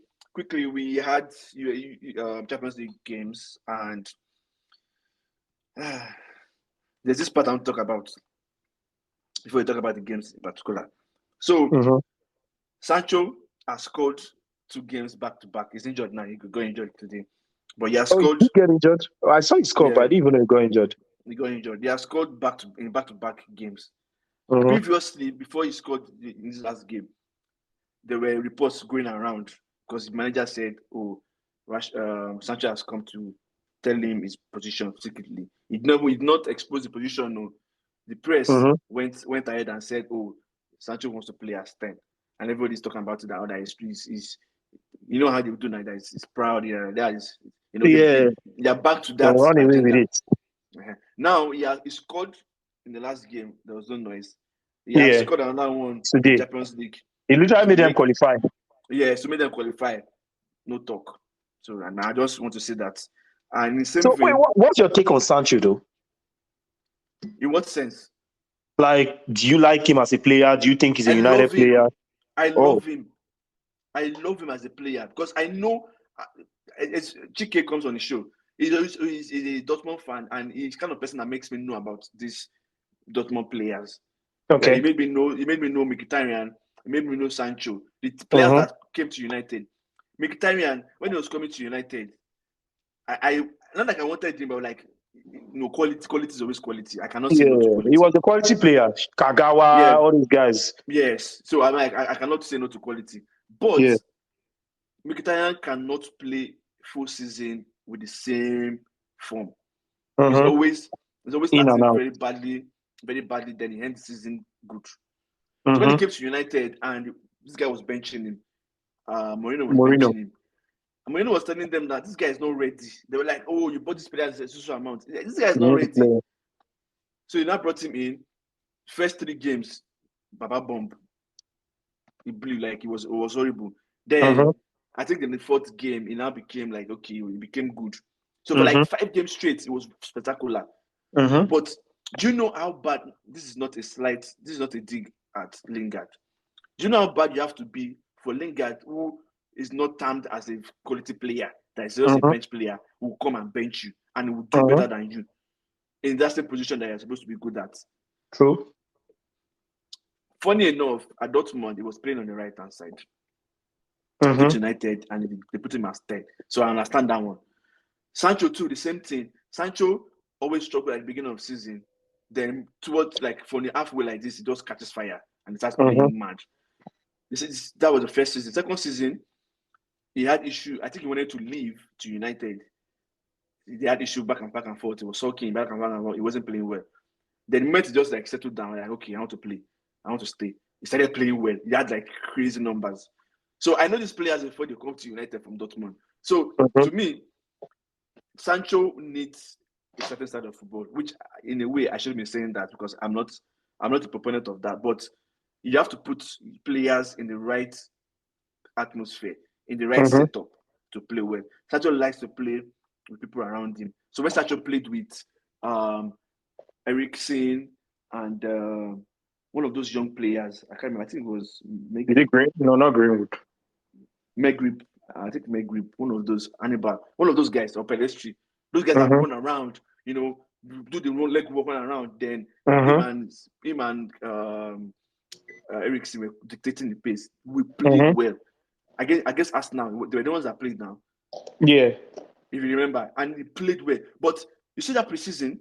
Speaker 1: we had Champions League games, and there's this part I want to talk about before we talk about the games in particular. So Sancho has scored 2 games back to back. He's injured now. He got injured today, but he has scored.
Speaker 2: He got injured. I saw he scored, but I didn't even know he got injured.
Speaker 1: He got injured. He has scored back to back games. Previously, before he scored in his last game, there were reports going around because the manager said, "Oh, Sancho has come to tell him his position secretly." He did not expose the position. No, the press went ahead and said, "Oh, Sancho wants to play as 10," and everybody's talking about it. That other is you know how they do like that. It's proud. Yeah, that is. They're back to that.
Speaker 2: Run away with it.
Speaker 1: Now he scored in the last game. There was no noise. He has scored another one today in Champions League.
Speaker 2: He literally made them qualify.
Speaker 1: Yeah, so made them qualify. No talk. So, and I just want to say that. And in the same
Speaker 2: vein, what's your take on Sancho, though?
Speaker 1: In what sense?
Speaker 2: Like, do you like him as a player? Do you think he's a United player?
Speaker 1: I love him. I love him as a player because I know Chike comes on the show. He's a Dortmund fan, and he's the kind of person that makes me know about these Dortmund players.
Speaker 2: Okay.
Speaker 1: He made me know Mkhitaryan. He made me know Sancho. The players that came to United. Mkhitaryan, when he was coming to United, I not like I wanted him, but like, quality is always quality. I cannot say no to quality.
Speaker 2: He was a quality player. Kagawa, all these guys.
Speaker 1: Yes. So I'm like, I cannot say no to quality. But Mkhitaryan cannot play full season with the same form. He's always starting very badly, then he ends the season good. So when he came to United and this guy was benching him, Mourinho was benching him. And Mourinho was telling them that this guy is not ready. They were like, "Oh, you bought this player at a social amount. This guy is not ready." So he now brought him in. First 3 games, Baba bomb. He blew like it was horrible. Then I think in the 4th game, he now became like, okay, he became good. So for like 5 games straight, it was spectacular. But do you know how bad? This is not a dig at Lingard. Do you know how bad you have to be for Lingard, who is not termed as a quality player, that is just a bench player, who will come and bench you and will do better than you in that same position that you're supposed to be good at?
Speaker 2: True.
Speaker 1: Funny enough, at Dortmund, he was playing on the right-hand side. Put United, and they put him as 10. So I understand that one. Sancho too, the same thing. Sancho always struggled at the beginning of the season. Then towards like from the halfway like this, he just catches fire and it starts playing mad. That was the first season. Second season, he had issue. I think he wanted to leave to United. They had issue back and forth. He was sulking back and forth. He wasn't playing well. Then the moment he just like settled down, like, okay, I want to play. I want to stay. He started playing well. He had like crazy numbers. So I know these players before they come to United from Dortmund. So to me, Sancho needs a certain side of football, which in a way I shouldn't be saying that because I'm not a proponent of that. But you have to put players in the right atmosphere, in the right setup to play well. Sancho likes to play with people around him. So when Sancho played with Eriksen and one of those young players, I can't remember. I think it was
Speaker 2: Is it Green? No, not Greenwood.
Speaker 1: Megrip. I think Megrip. One of those Hannibal. One of those guys or Pedestri. Those guys that run around. Do the leg walk around. Then him and Eriksen were dictating the pace. We played well. I guess Arsenal, they were the ones that played now.
Speaker 2: Yeah.
Speaker 1: If you remember. And he played well. But you see that preseason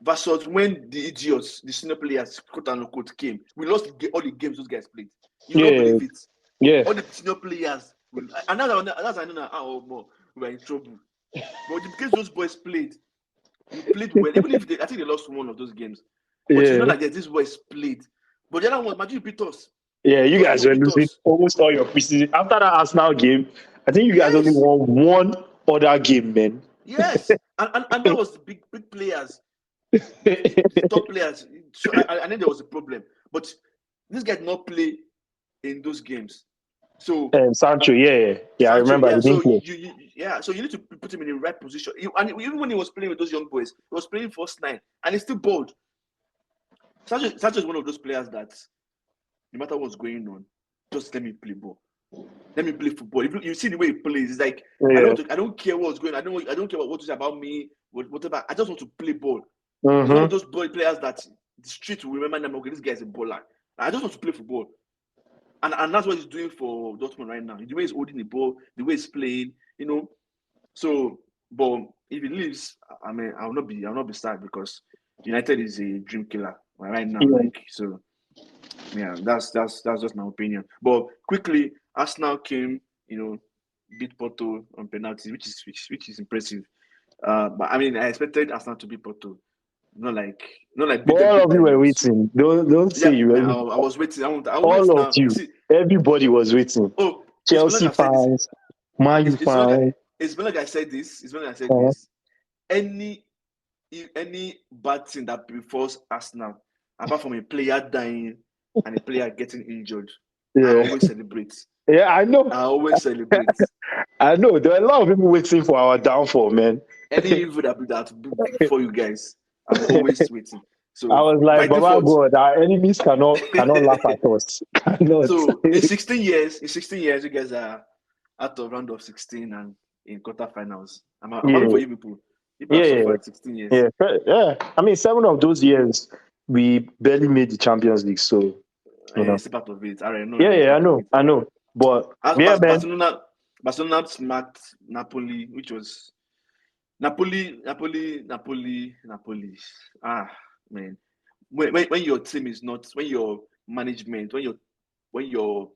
Speaker 1: versus when the idiots, the senior players, quote unquote, came. We lost all the games those guys played. You don't believe it.
Speaker 2: Yeah.
Speaker 1: All the senior players. And that's I know now we were in trouble. But because those boys played well. Even if I think they lost one of those games. But you know that these boys played. But the other one, imagine you beat us.
Speaker 2: Yeah, you guys were losing almost all your preseason. After that Arsenal game, I think you guys only won one other game, man.
Speaker 1: Yes, and that was the big players, the top players. So I think there was a problem. But this guy did not play in those games. So
Speaker 2: Sancho, I remember.
Speaker 1: Yeah, so so you need to put him in the right position. And even when he was playing with those young boys, he was playing first 9, and he still balled. Sancho is one of those players that, no matter what's going on, just let me play ball. Let me play football. If you see the way he plays, it's like I don't care what's going on. I don't care what is about me, whatever. I just want to play ball. He's one of those players that the street will remember them. Okay, this guy is a baller. I just want to play football, and that's what he's doing for Dortmund right now. The way he's holding the ball, the way he's playing, So, but if he leaves, I mean, I'll not be sad because United is a dream killer right now. So. Yeah, that's just my opinion. But quickly, Arsenal came, beat Porto on penalties, which is impressive. But I mean, I expected Arsenal to beat Porto, not like.
Speaker 2: But all of you were waiting. Don't say you were.
Speaker 1: I was waiting.
Speaker 2: All of you, everybody was waiting.
Speaker 1: Oh,
Speaker 2: Chelsea fans, Man U fans.
Speaker 1: It's been like I said this. Any bad thing that befalls Arsenal, apart from a player dying and a player getting injured, I always celebrate.
Speaker 2: Yeah, I know.
Speaker 1: I always celebrate.
Speaker 2: I know. There are a lot of people waiting for our downfall, man.
Speaker 1: Any evil that before you guys, I'm always waiting. So
Speaker 2: I was like, Baba God, our enemies cannot laugh at us.
Speaker 1: So in 16 years, you guys are out of round of 16 and in quarterfinals. I'm happy for you people. For 16 years.
Speaker 2: Yeah. I mean, 7 of those years we barely made the Champions League, so
Speaker 1: it's a part of it. I
Speaker 2: know. But
Speaker 1: Barcelona smacked Napoli, which was Napoli. Ah, man. When your team is not, when your management, when your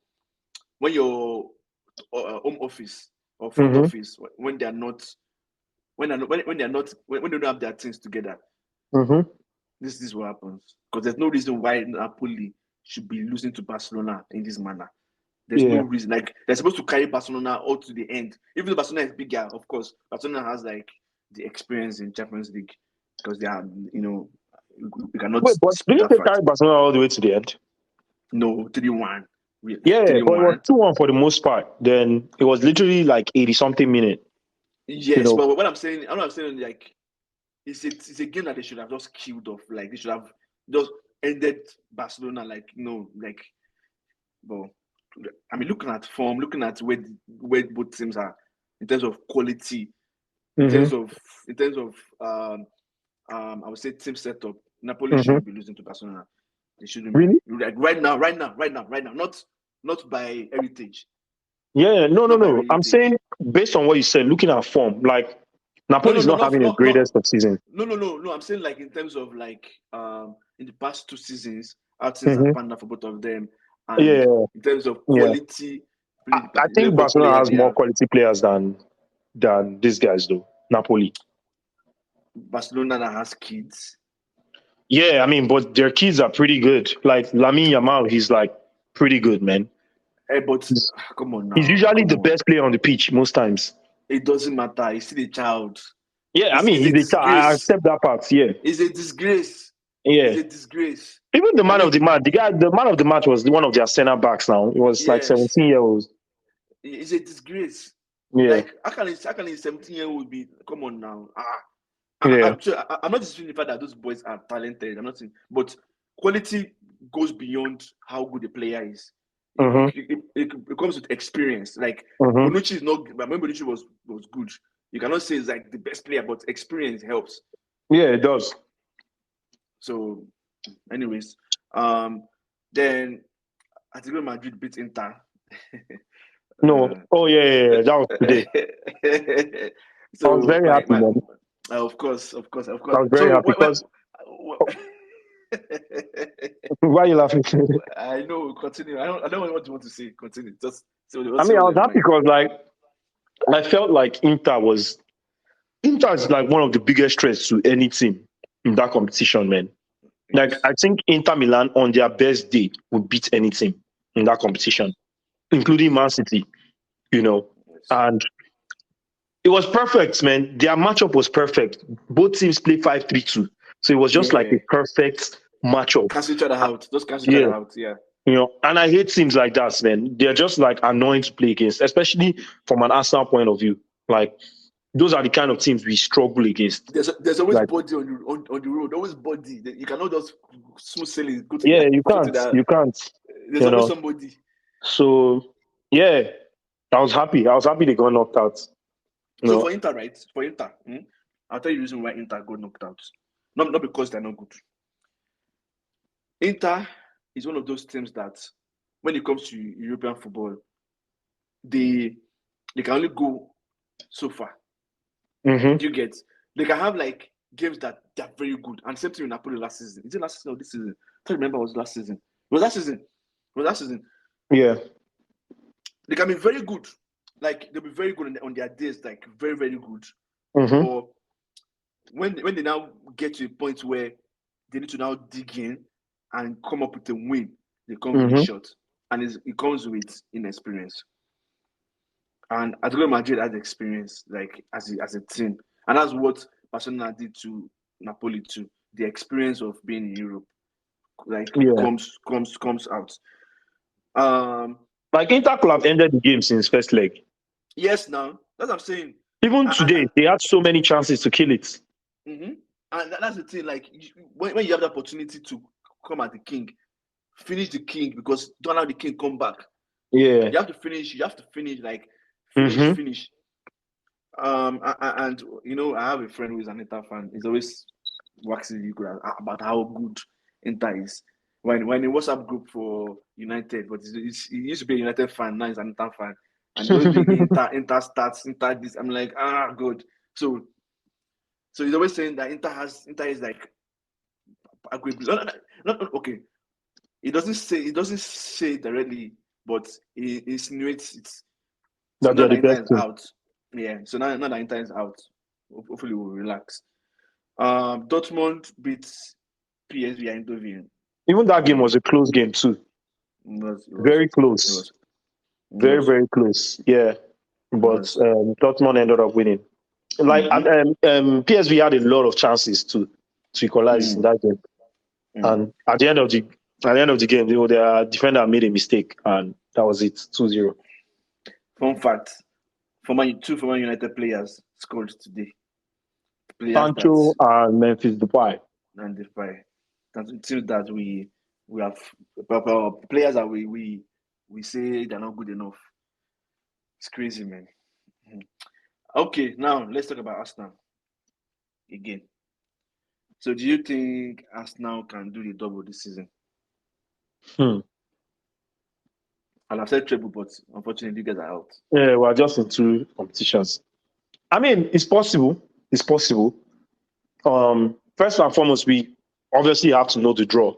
Speaker 1: home office or front office, when they don't have their teams together, this is what happens. Because there's no reason why Napoli should be losing to Barcelona in this manner. There's no reason. Like, they're supposed to carry Barcelona all to the end. Even though Barcelona is bigger, of course, Barcelona has like the experience in Champions League because they are, we cannot.
Speaker 2: Wait, but didn't they carry Barcelona all the way to the end?
Speaker 1: No, 3-1.
Speaker 2: Yeah, 3-1. But it was 2-1 for the most part. Then it was literally like 80-something minutes.
Speaker 1: Yes, but what I'm saying, like, it's a game that they should have just killed off. Like, they should have just ended Barcelona. Like, but I mean, looking at form, looking at where both teams are in terms of quality, in terms of I would say team setup, Napoli shouldn't be losing to Barcelona. They shouldn't
Speaker 2: really
Speaker 1: be. Like right now, not by heritage.
Speaker 2: Yeah, no. I'm saying based on what you said, looking at form, like Napoli is not having the greatest of season.
Speaker 1: No. I'm saying like in terms of like in the past 2 seasons, how things have panned out for both of them. And in terms of quality,
Speaker 2: I think Barcelona has more quality players than these guys do. Napoli.
Speaker 1: Barcelona that has kids.
Speaker 2: Yeah, I mean, but their kids are pretty good. Like Lamine Yamal, he's like pretty good, man.
Speaker 1: Hey, but come on now.
Speaker 2: He's usually the best player on the pitch most times.
Speaker 1: It doesn't matter. He's still a child.
Speaker 2: Yeah, I mean, he's a child. I accept that part. Yeah,
Speaker 1: it's a disgrace.
Speaker 2: Yeah,
Speaker 1: it's a disgrace.
Speaker 2: Even the man of the match, the man of the match was one of their center backs. Now it was like 17-year-olds.
Speaker 1: It's a disgrace.
Speaker 2: Yeah.
Speaker 1: Like, how can a 17-year-old be? Come on now.
Speaker 2: Yeah.
Speaker 1: I'm not disputing the fact that those boys are talented. I'm not saying, but quality goes beyond how good a player is. It comes with experience. Like Bonucci is not. But when Bonucci was good, you cannot say it's like the best player, but experience helps.
Speaker 2: Yeah, it does.
Speaker 1: So, anyways, then Atletico Madrid beat Inter.
Speaker 2: No. Oh yeah. That was today. So I was very happy, man.
Speaker 1: Of course.
Speaker 2: I was very happy because. Why are you laughing?
Speaker 1: I know. Continue. I don't know what you want to say. Continue. Just.
Speaker 2: I was happy because I felt like Inter is like one of the biggest threats to any team in that competition, man. Like, I think Inter Milan on their best day would beat any team in that competition, including Man City, and it was perfect, man. Their matchup was perfect. Both teams play 5-3-2. So it was just like a perfect matchup.
Speaker 1: Cancel each other out. Just cancel each other out, yeah.
Speaker 2: And I hate teams like that, man. They're just like annoying to play against, especially from an Arsenal point of view. Like, those are the kind of teams we struggle against.
Speaker 1: There's always body on the road. Always body. You cannot just smooth sailing.
Speaker 2: You can't.
Speaker 1: There's always somebody.
Speaker 2: So yeah, I was happy. They got knocked out.
Speaker 1: So for Inter, right? For Inter, I'll tell you the reason why Inter got knocked out. Not because they're not good. Inter is one of those teams that, when it comes to European football, they can only go so far. You get? They can have like games that they're very good. And same thing with Napoli last season. Is it last season or this season? I can't remember. It was last season. It was last season. Yeah. They can be very good. Like, they'll be very good on their days, like very, very good. Or when they now get to a point where they need to now dig in and come up with a win, they come really short. And it comes with inexperience. And Atletico Madrid has experience, like, as a team. And that's what Barcelona did to Napoli too. The experience of being in Europe, like, comes out.
Speaker 2: Like, Inter could have ended the game since first leg.
Speaker 1: Yes, now that's what I'm saying.
Speaker 2: Even today, they had so many chances to kill it.
Speaker 1: And that's the thing. Like, when you have the opportunity to come at the king, finish the king, because don't allow the king come back.
Speaker 2: Yeah,
Speaker 1: you have to finish. Like, finish. And I have a friend who is an Inter fan. He's always waxing lyrical about how good Inter is. When in WhatsApp group for United, but he used to be a United fan, now he's an Inter fan. And he always be Inter stats, Inter this. I'm like, good. So he's always saying that Inter is like agreeable. Not okay. He doesn't say directly, but he insinuates it. So now that Inter is out. Yeah. So now that Inter is out, hopefully we'll relax. Dortmund beats PSV Eindhoven.
Speaker 2: Even that game was a close game too. It was very close. Very, very close. Yeah. But Dortmund ended up winning. Like, PSV had a lot of chances to equalize in that game. And at the end of the game, their defender made a mistake, and that was it, 2-0.
Speaker 1: Fun fact: two former United players scored today.
Speaker 2: Sancho and Memphis Depay.
Speaker 1: And Depay. It seems that we have players that we say they're not good enough. It's crazy, man. Okay, now let's talk about Arsenal again. So, do you think Arsenal can do the double this season? And I've said treble, but unfortunately, you guys are out.
Speaker 2: Yeah, we're just in two competitions. I mean, it's possible. It's possible. First and foremost, we obviously have to know the draw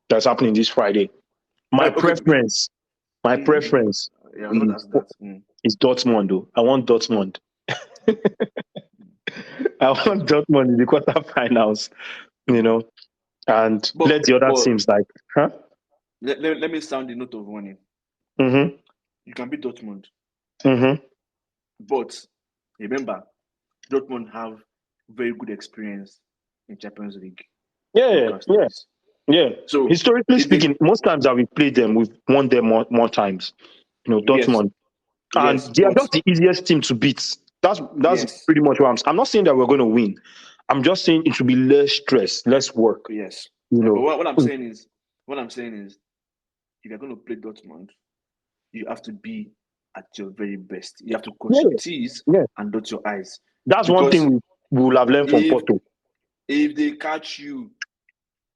Speaker 2: that's happening this Friday. My preference is Dortmund, though. I want Dortmund. I want Dortmund in the quarterfinals, and let the other teams like,
Speaker 1: Let me sound the note of warning. You can beat Dortmund. But remember, Dortmund have very good experience in Champions League.
Speaker 2: Yeah. So historically speaking, most times that we played them, we've won them more times. Dortmund. And
Speaker 1: Yes,
Speaker 2: they are just the easiest team to beat. That's
Speaker 1: yes.
Speaker 2: pretty much what I'm not saying that we're going to win. I'm just saying it should be less stress, less work.
Speaker 1: Yes.
Speaker 2: You know.
Speaker 1: But what I'm saying is, if you're going to play Dortmund, you have to be at your very best. You have to cross your T's and dot your I's.
Speaker 2: That's one thing we will have learned from Porto.
Speaker 1: If they catch you,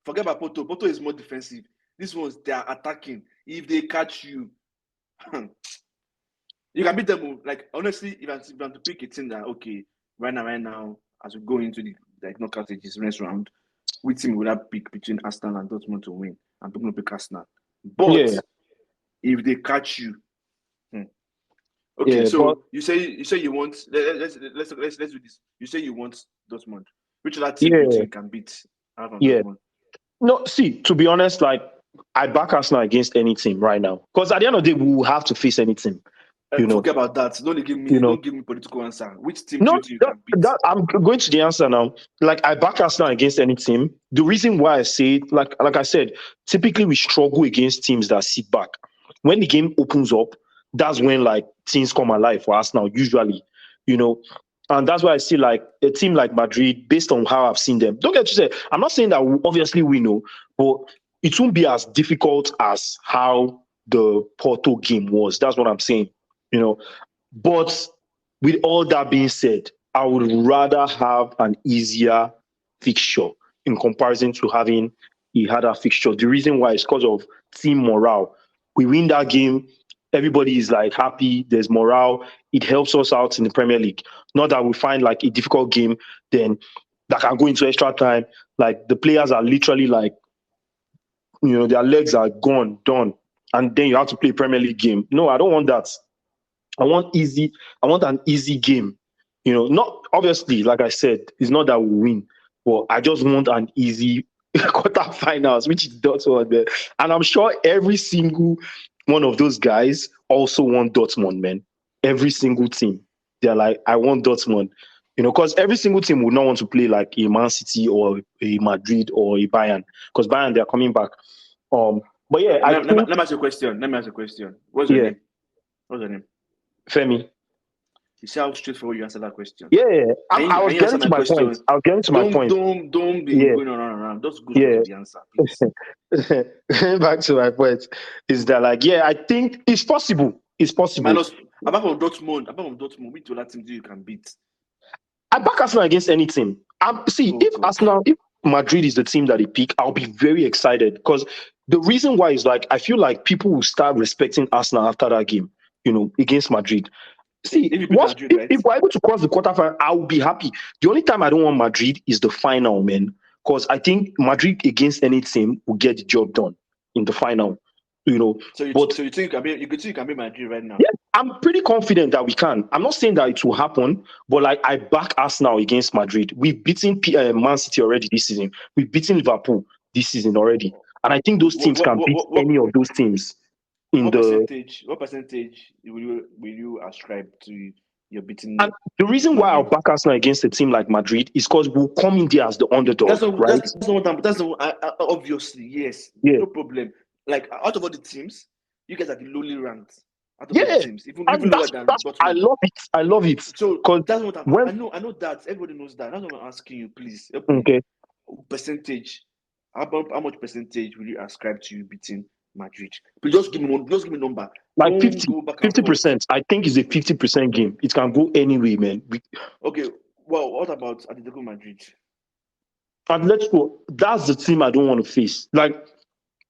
Speaker 1: forget about Porto. Porto is more defensive. These ones, they are attacking. If they catch you, you can beat them. Like, honestly, if I'm to pick a team that, okay, right now, as we go into the knockout stages next round, which team would I pick between Arsenal and Dortmund to win? I'm going to pick Arsenal. But if they catch you, okay. So you say you want. Let's do this. You say you want Dortmund. Which other team do you think can beat Dortmund?
Speaker 2: No, see, to be honest, like I back Arsenal against any team right now because at the end of the day, we will have to face any team.
Speaker 1: Forget about that. Don't give me political answer. Which team do you think you can beat?
Speaker 2: I'm going to the answer now. Like I back Arsenal against any team. The reason why I say, like I said, typically we struggle against teams that sit back. When the game opens up, that's when like things come alive for Arsenal. Usually, and that's why I see like a team like Madrid, based on how I've seen them. Don't get to say, I'm not saying that obviously we know, but it won't be as difficult as how the Porto game was. That's what I'm saying. But with all that being said, I would rather have an easier fixture in comparison to having a harder fixture. The reason why is because of team morale. We win that game, everybody is like happy, there's morale. It helps us out in the Premier League. Not that we find like a difficult game, then that can go into extra time. Like the players are literally like, their legs are gone, done. And then you have to play a Premier League game. No, I don't want that. I want an easy game. Not obviously, like I said, it's not that we win, but I just want an easy quarterfinals, which is Dortmund. And I'm sure every single one of those guys also want Dortmund, man. Every single team. They're like, I want Dortmund. Because every single team would not want to play like a Man City or a Madrid or a Bayern. Because Bayern, they're coming back. But yeah,
Speaker 1: let me ask you a question. What's your name?
Speaker 2: Femi.
Speaker 1: You see how straightforward you answer that question?
Speaker 2: Yeah. I was getting to my point.
Speaker 1: Don't be going around. Just go to the answer, please.
Speaker 2: Back to my point is that I think it's possible. It's possible.
Speaker 1: Apart from Dortmund, which other team do you can beat?
Speaker 2: I back Arsenal against any team. If Madrid is the team that they pick, I'll be very excited because the reason why is I feel like people will start respecting Arsenal after that game, against Madrid. See, if we're able to cross the quarterfinal, I'll be happy. The only time I don't want Madrid is the final, man, because I think Madrid against any team will get the job done in the final.
Speaker 1: So you think you can be Madrid right now?
Speaker 2: Yeah, I'm pretty confident that we can. I'm not saying that it will happen, but I back Arsenal against Madrid. We've beaten Man City already this season. We've beaten Liverpool this season already, and I think those teams can beat any of those teams.
Speaker 1: What percentage will you ascribe to your beating?
Speaker 2: And the reason why I'll back Arsenal against a team like Madrid is because we'll come in there as the underdog, right?
Speaker 1: Obviously, yes. Yeah. No problem. Like, out of all the teams, you guys are the lowly ranked. Out of all the teams. Even lower than Dortmund.
Speaker 2: I love it.
Speaker 1: So that's what I know that. Everybody knows that. That's what I'm asking you, please.
Speaker 2: Okay.
Speaker 1: Percentage. How much percentage will you ascribe to you beating Madrid? But just give me a number.
Speaker 2: Like 50%. I think it's a 50% game. It can go anyway, man.
Speaker 1: Okay. Well, what about Atletico Madrid?
Speaker 2: Atletico, that's the team I don't want to face. Like,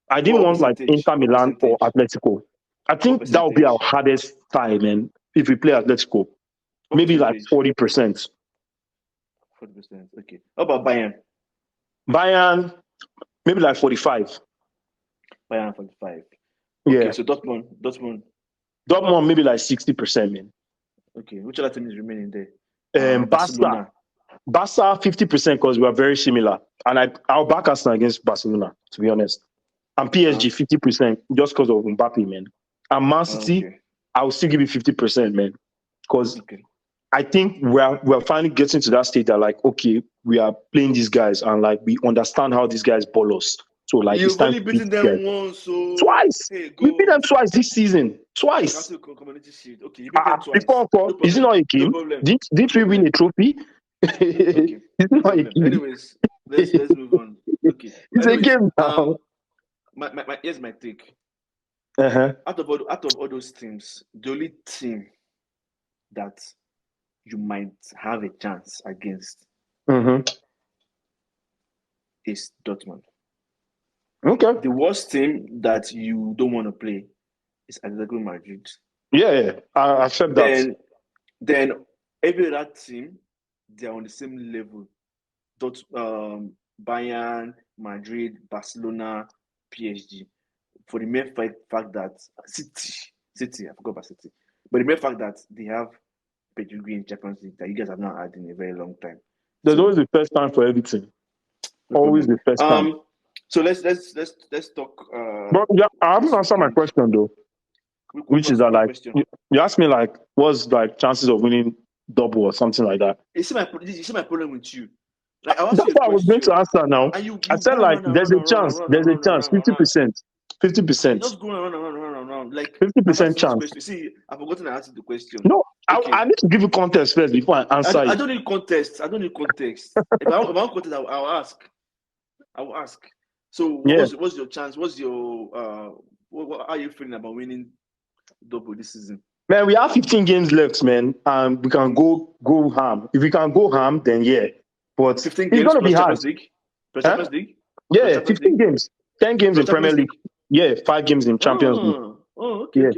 Speaker 2: I didn't want like Inter Milan or Atletico. I think that will be our hardest time, man. If we play Atletico, maybe like 40%.
Speaker 1: 40%. Okay. How about Bayern?
Speaker 2: Bayern, maybe like 45.
Speaker 1: Bayern 45. Okay,
Speaker 2: yeah.
Speaker 1: So Dortmund,
Speaker 2: maybe like 60%, man.
Speaker 1: Okay. Which other team is remaining there?
Speaker 2: Barca 50% because we are very similar, and I'll back Arsenal against Barcelona, to be honest. And PSG 50% just because of Mbappe, man. And Man City, I will still give you 50%, man, because I think we're finally getting to that state that like, okay, we are playing these guys and like we understand how these guys ball us. So like
Speaker 1: You've only beaten them once, so
Speaker 2: twice. Hey, we beat them twice this season. Twice.
Speaker 1: Community Shield. Okay, you beat them twice.
Speaker 2: Before, is it not a game?
Speaker 1: No problem.
Speaker 2: Didn't we win a trophy?
Speaker 1: Okay. No problem. Anyways, let's move on. Okay.
Speaker 2: It's a game now.
Speaker 1: Here's my take.
Speaker 2: Uh-huh.
Speaker 1: Out of all those teams, the only team that you might have a chance against is Dortmund.
Speaker 2: Okay.
Speaker 1: The worst team that you don't want to play is Atletico Madrid.
Speaker 2: Yeah, I accept that.
Speaker 1: Then every other team, they're on the same level. Bayern, Madrid, Barcelona, PSG. For the mere fact that City, I forgot about City. But the mere fact that they have pedigree in Champions League that you guys have not had in a very long time.
Speaker 2: There's always the first time for everything. Always the first time.
Speaker 1: So let's talk.
Speaker 2: But yeah, I haven't answered my question though, which is that like you asked me like what's like chances of winning double or something like that.
Speaker 1: You see my problem with you. Like,
Speaker 2: that's what I was going to answer now. I said like there's a chance, 50%. 50%.
Speaker 1: Just going around, like
Speaker 2: 50% chance.
Speaker 1: You see, I've forgotten to answer the question.
Speaker 2: No, okay. I need to give you context first before I answer.
Speaker 1: I don't need context. If I want context, I'll ask. I will ask. So, what's your chance? What's your what are you feeling about winning double this season?
Speaker 2: Man, we have 15 games left, man, and we can go ham. If we can go ham, then yeah. But
Speaker 1: 15 games it's gonna be hard. Champions League?
Speaker 2: Yeah, 15 games. 10 games in Premier League. Yeah, 5 games in Champions League.
Speaker 1: Oh, okay, yeah.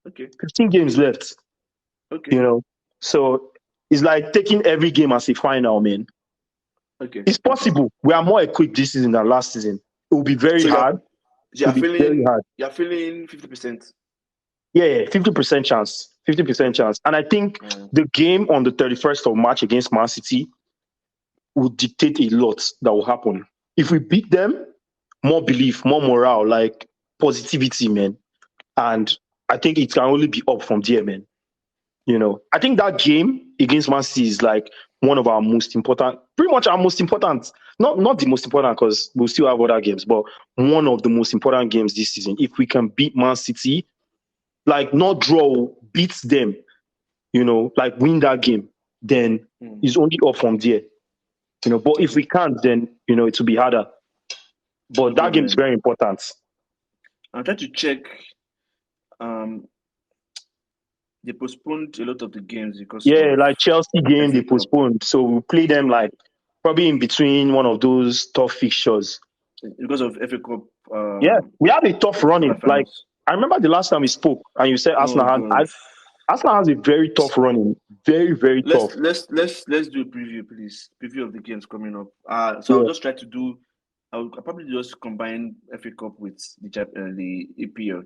Speaker 1: Okay.
Speaker 2: 15 games left.
Speaker 1: Okay.
Speaker 2: You know, so it's like taking every game as a final, man.
Speaker 1: Okay.
Speaker 2: It's possible. We are more equipped this season than last season. It will be very hard.
Speaker 1: You're feeling 50%.
Speaker 2: Yeah, 50% chance. 50% chance. And I think the game on the 31st of March against Man City will dictate a lot that will happen. If we beat them, more belief, more morale, like positivity, man. And I think it can only be up from there, man. You know, I think that game against Man City is like one of our most important, pretty much our most important, not the most important because we'll still have other games, but one of the most important games this season. If we can beat Man City, like not draw, beat them, you know, like win that game, then it's only up from there. You know, but if we can't, then, you know, it will be harder. But that game is very important.
Speaker 1: I'm trying to check. They postponed a lot of the games because
Speaker 2: like Chelsea game they postponed, so we'll play them like probably in between one of those tough fixtures
Speaker 1: because of FA Cup.
Speaker 2: We have a tough running. Like I remember the last time we spoke, and you said Arsenal has a very tough running, very very tough.
Speaker 1: Let's do a preview, please. Preview of the games coming up. I'll just try to do. I'll probably just combine FA Cup with the EPL.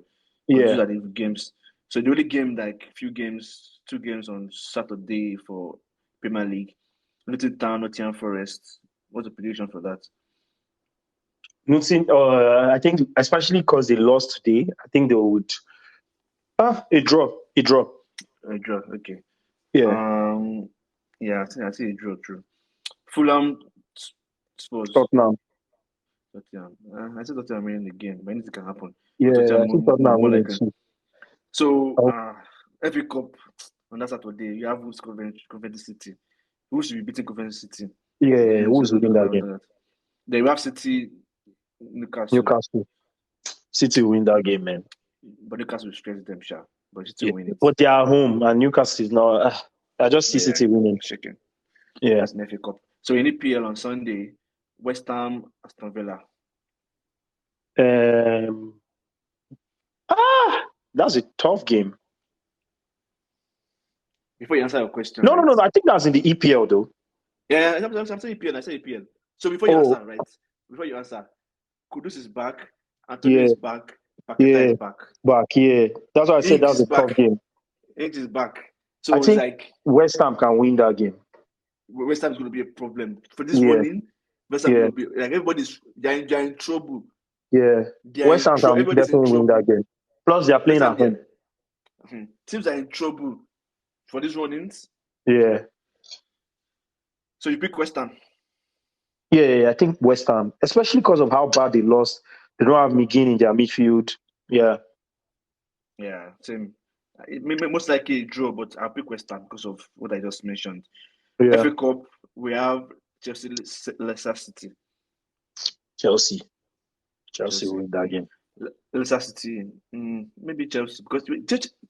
Speaker 1: Those are the games. So the only game, like 2 games on Saturday for Premier League. Luton Town, Nottingham Forest. What's the prediction for that?
Speaker 2: Nothing. I think especially because they lost today, I think they would. A draw.
Speaker 1: A draw. Okay.
Speaker 2: Yeah.
Speaker 1: I see a draw. True. Fulham, Spurs.
Speaker 2: Tottenham.
Speaker 1: I said Tottenham winning the game, but anything can happen.
Speaker 2: Yeah, I think Tottenham winning too.
Speaker 1: So, FA Cup on that Saturday, you have who's Coventry City. Who should be beating Coventry City?
Speaker 2: Yeah, who's winning that game?
Speaker 1: Then you have City,
Speaker 2: Newcastle. City will win that game, man.
Speaker 1: But Newcastle will stress them, sure. But City will win it.
Speaker 2: But they are home, and Newcastle is not. I just see City winning.
Speaker 1: Shaking.
Speaker 2: Yeah.
Speaker 1: That's an FA Cup. So in EPL on Sunday, West Ham, Aston Villa.
Speaker 2: That's a tough game.
Speaker 1: Before you answer your question.
Speaker 2: No. I think that's in the EPL though.
Speaker 1: Yeah, I'm saying EPL. I say EPL. So before you answer, right? Before you answer, Kudus is back. Antonio is back. Paqueta is back.
Speaker 2: Yeah. That's why I said that's a tough game.
Speaker 1: Ings is back. So
Speaker 2: I
Speaker 1: it's
Speaker 2: think
Speaker 1: like
Speaker 2: West Ham can win that game.
Speaker 1: West Ham is going to be a problem for this morning. West Ham will be like they're in trouble.
Speaker 2: Yeah, West Ham can definitely win that game. Plus, they are playing at home.
Speaker 1: Teams are in trouble for these run-ins.
Speaker 2: Yeah.
Speaker 1: So you pick West Ham.
Speaker 2: Yeah, I think West Ham, especially because of how bad they lost. They don't have McGinn in their midfield. Yeah.
Speaker 1: Yeah, same. Most likely a draw, but I'll pick West Ham because of what I just mentioned.
Speaker 2: Yeah.
Speaker 1: FA Cup, we have Chelsea, Leicester City.
Speaker 2: Chelsea will win that game.
Speaker 1: Leicester City, maybe Chelsea, because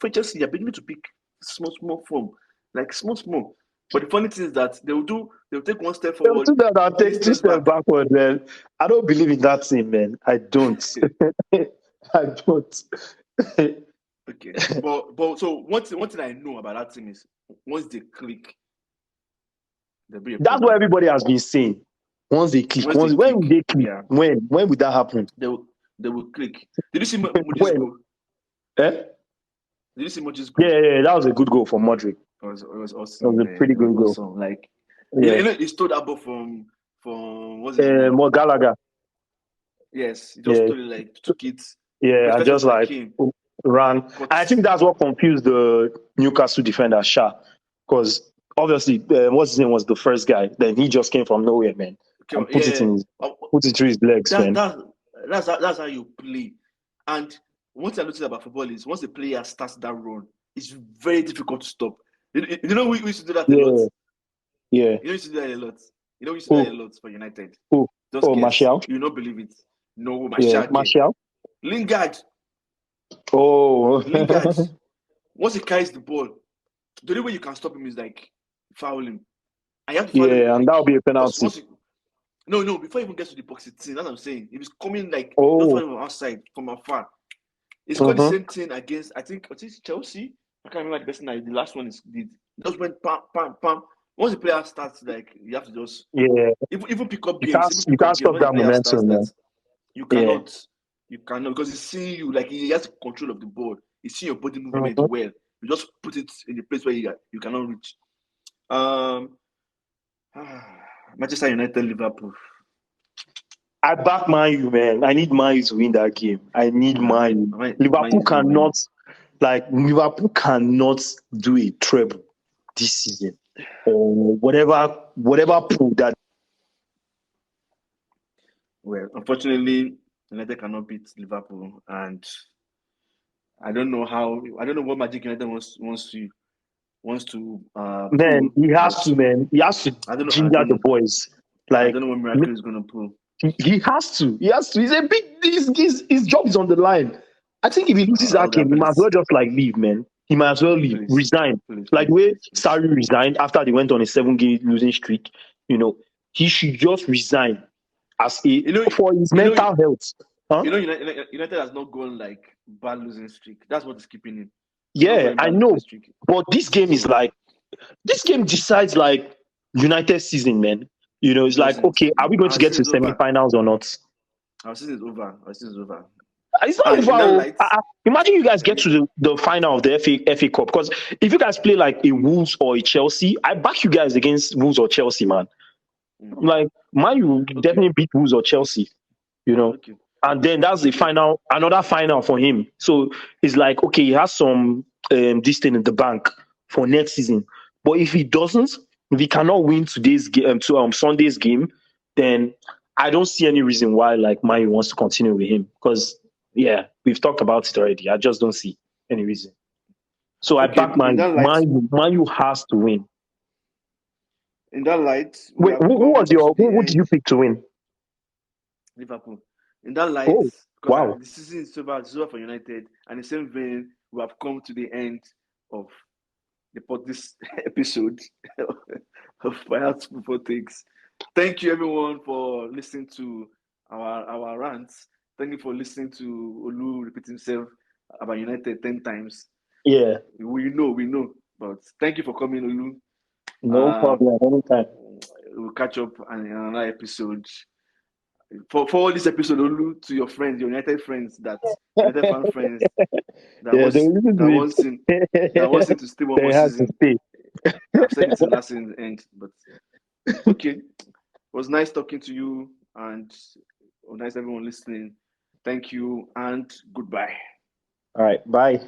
Speaker 1: for Chelsea, you're beginning to pick small form, like small. But the funny thing is that they'll take one step forward.
Speaker 2: I'll take 2 steps backward, man. I don't believe in that team, man. I don't. I don't.
Speaker 1: Okay, but so one thing I know about that team is once they click, there'll be a
Speaker 2: That's what everybody has been saying. Once they click, when will they click?
Speaker 1: Yeah.
Speaker 2: When will that happen?
Speaker 1: They will click. Did you see Modric's goal? Did you see Modric's goal?
Speaker 2: Yeah, that was a good goal for Modric.
Speaker 1: It was awesome.
Speaker 2: It was a pretty good goal.
Speaker 1: Awesome. Like, he stole that ball from what's his name?
Speaker 2: Gallagher.
Speaker 1: Yes, he just stole it, like, took it.
Speaker 2: Yeah, I just like ran. I think that's what confused the Newcastle defender, Shah, because obviously, what's his name was the first guy. Then he just came from nowhere, man, and put it through his legs, man.
Speaker 1: That's how you play. And one thing I noticed about football is once a player starts that run, it's very difficult to stop. You know, we used to do that a lot.
Speaker 2: Yeah.
Speaker 1: You know, we used to do that a lot. You know, we used to do that a lot for United.
Speaker 2: Martial?
Speaker 1: You don't believe it. No, Martial.
Speaker 2: Yeah, Martial?
Speaker 1: Lingard.
Speaker 2: Oh.
Speaker 1: Lingard. Once he carries the ball, the only way you can stop him is like foul him. And you have to foul him,
Speaker 2: and that'll be a penalty.
Speaker 1: No, before he even gets to the box, that's what I'm saying. If he's coming like not from outside, from afar. It's got the same thing against, I think, Chelsea. I can't remember the best thing. The last one did. Just went pam, pam, pam. Once the player starts, like, you have to just even pick up games.
Speaker 2: You can't stop that momentum, man.
Speaker 1: You cannot. You cannot, because he's seeing you, like, he has control of the ball. He's seeing your body movement well. You just put it in the place where you cannot reach. Manchester United, Liverpool.
Speaker 2: I back Man U, man. I need Man U to win that game. I need Man U. Liverpool cannot do a treble this season, or whatever pool that.
Speaker 1: Well, unfortunately, United cannot beat Liverpool, and I don't know what magic United wants to.
Speaker 2: Man, he has to, man. He has to ginger the boys. Like,
Speaker 1: I don't know what miracle is going to pull.
Speaker 2: He has to. He's a big. His job is on the line. I think if he loses that game, he might as well just like leave, man. He might as well leave, resign. Like the way Sarri resigned after they went on a 7-game losing streak. You know, he should just resign as for his mental health. Huh?
Speaker 1: You know, United has not gone like bad losing streak. That's what is keeping him.
Speaker 2: Yeah, I know. But this game is like, this game decides like United's season, man. You know, it's like, okay, are we going to get to semi-finals or not?
Speaker 1: Our season is over.
Speaker 2: It's not over. Imagine you guys get to the final of the FA Cup. Because if you guys play like a Wolves or a Chelsea, I back you guys against Wolves or Chelsea, man. Like, Man U definitely beat Wolves or Chelsea, you know. And then that's another final for him. So it's like, okay, he has some this thing in the bank for next season. But if he doesn't, if he cannot win today's game, Sunday's game, then I don't see any reason why like Man U wants to continue with him. Because we've talked about it already. I just don't see any reason. So I back Man U has to win.
Speaker 1: In that light,
Speaker 2: wait, who did you pick to win?
Speaker 1: Liverpool. In that light,
Speaker 2: wow,
Speaker 1: the season is over for United, and in the same vein, we have come to the end of this episode of Firehouse Football Takes. Thank you, everyone, for listening to our rants. Thank you for listening to Olu repeat himself about United 10 times.
Speaker 2: Yeah,
Speaker 1: we know. But thank you for coming, Olu.
Speaker 2: No problem. Anytime.
Speaker 1: We'll catch up in another episode. For this episode, Olu, to your friends, your United friends, United fan friends, that wants to stay one more season. I've said it in last end, but okay. It was nice talking to you, and nice everyone listening. Thank you, and goodbye.
Speaker 2: All right, bye.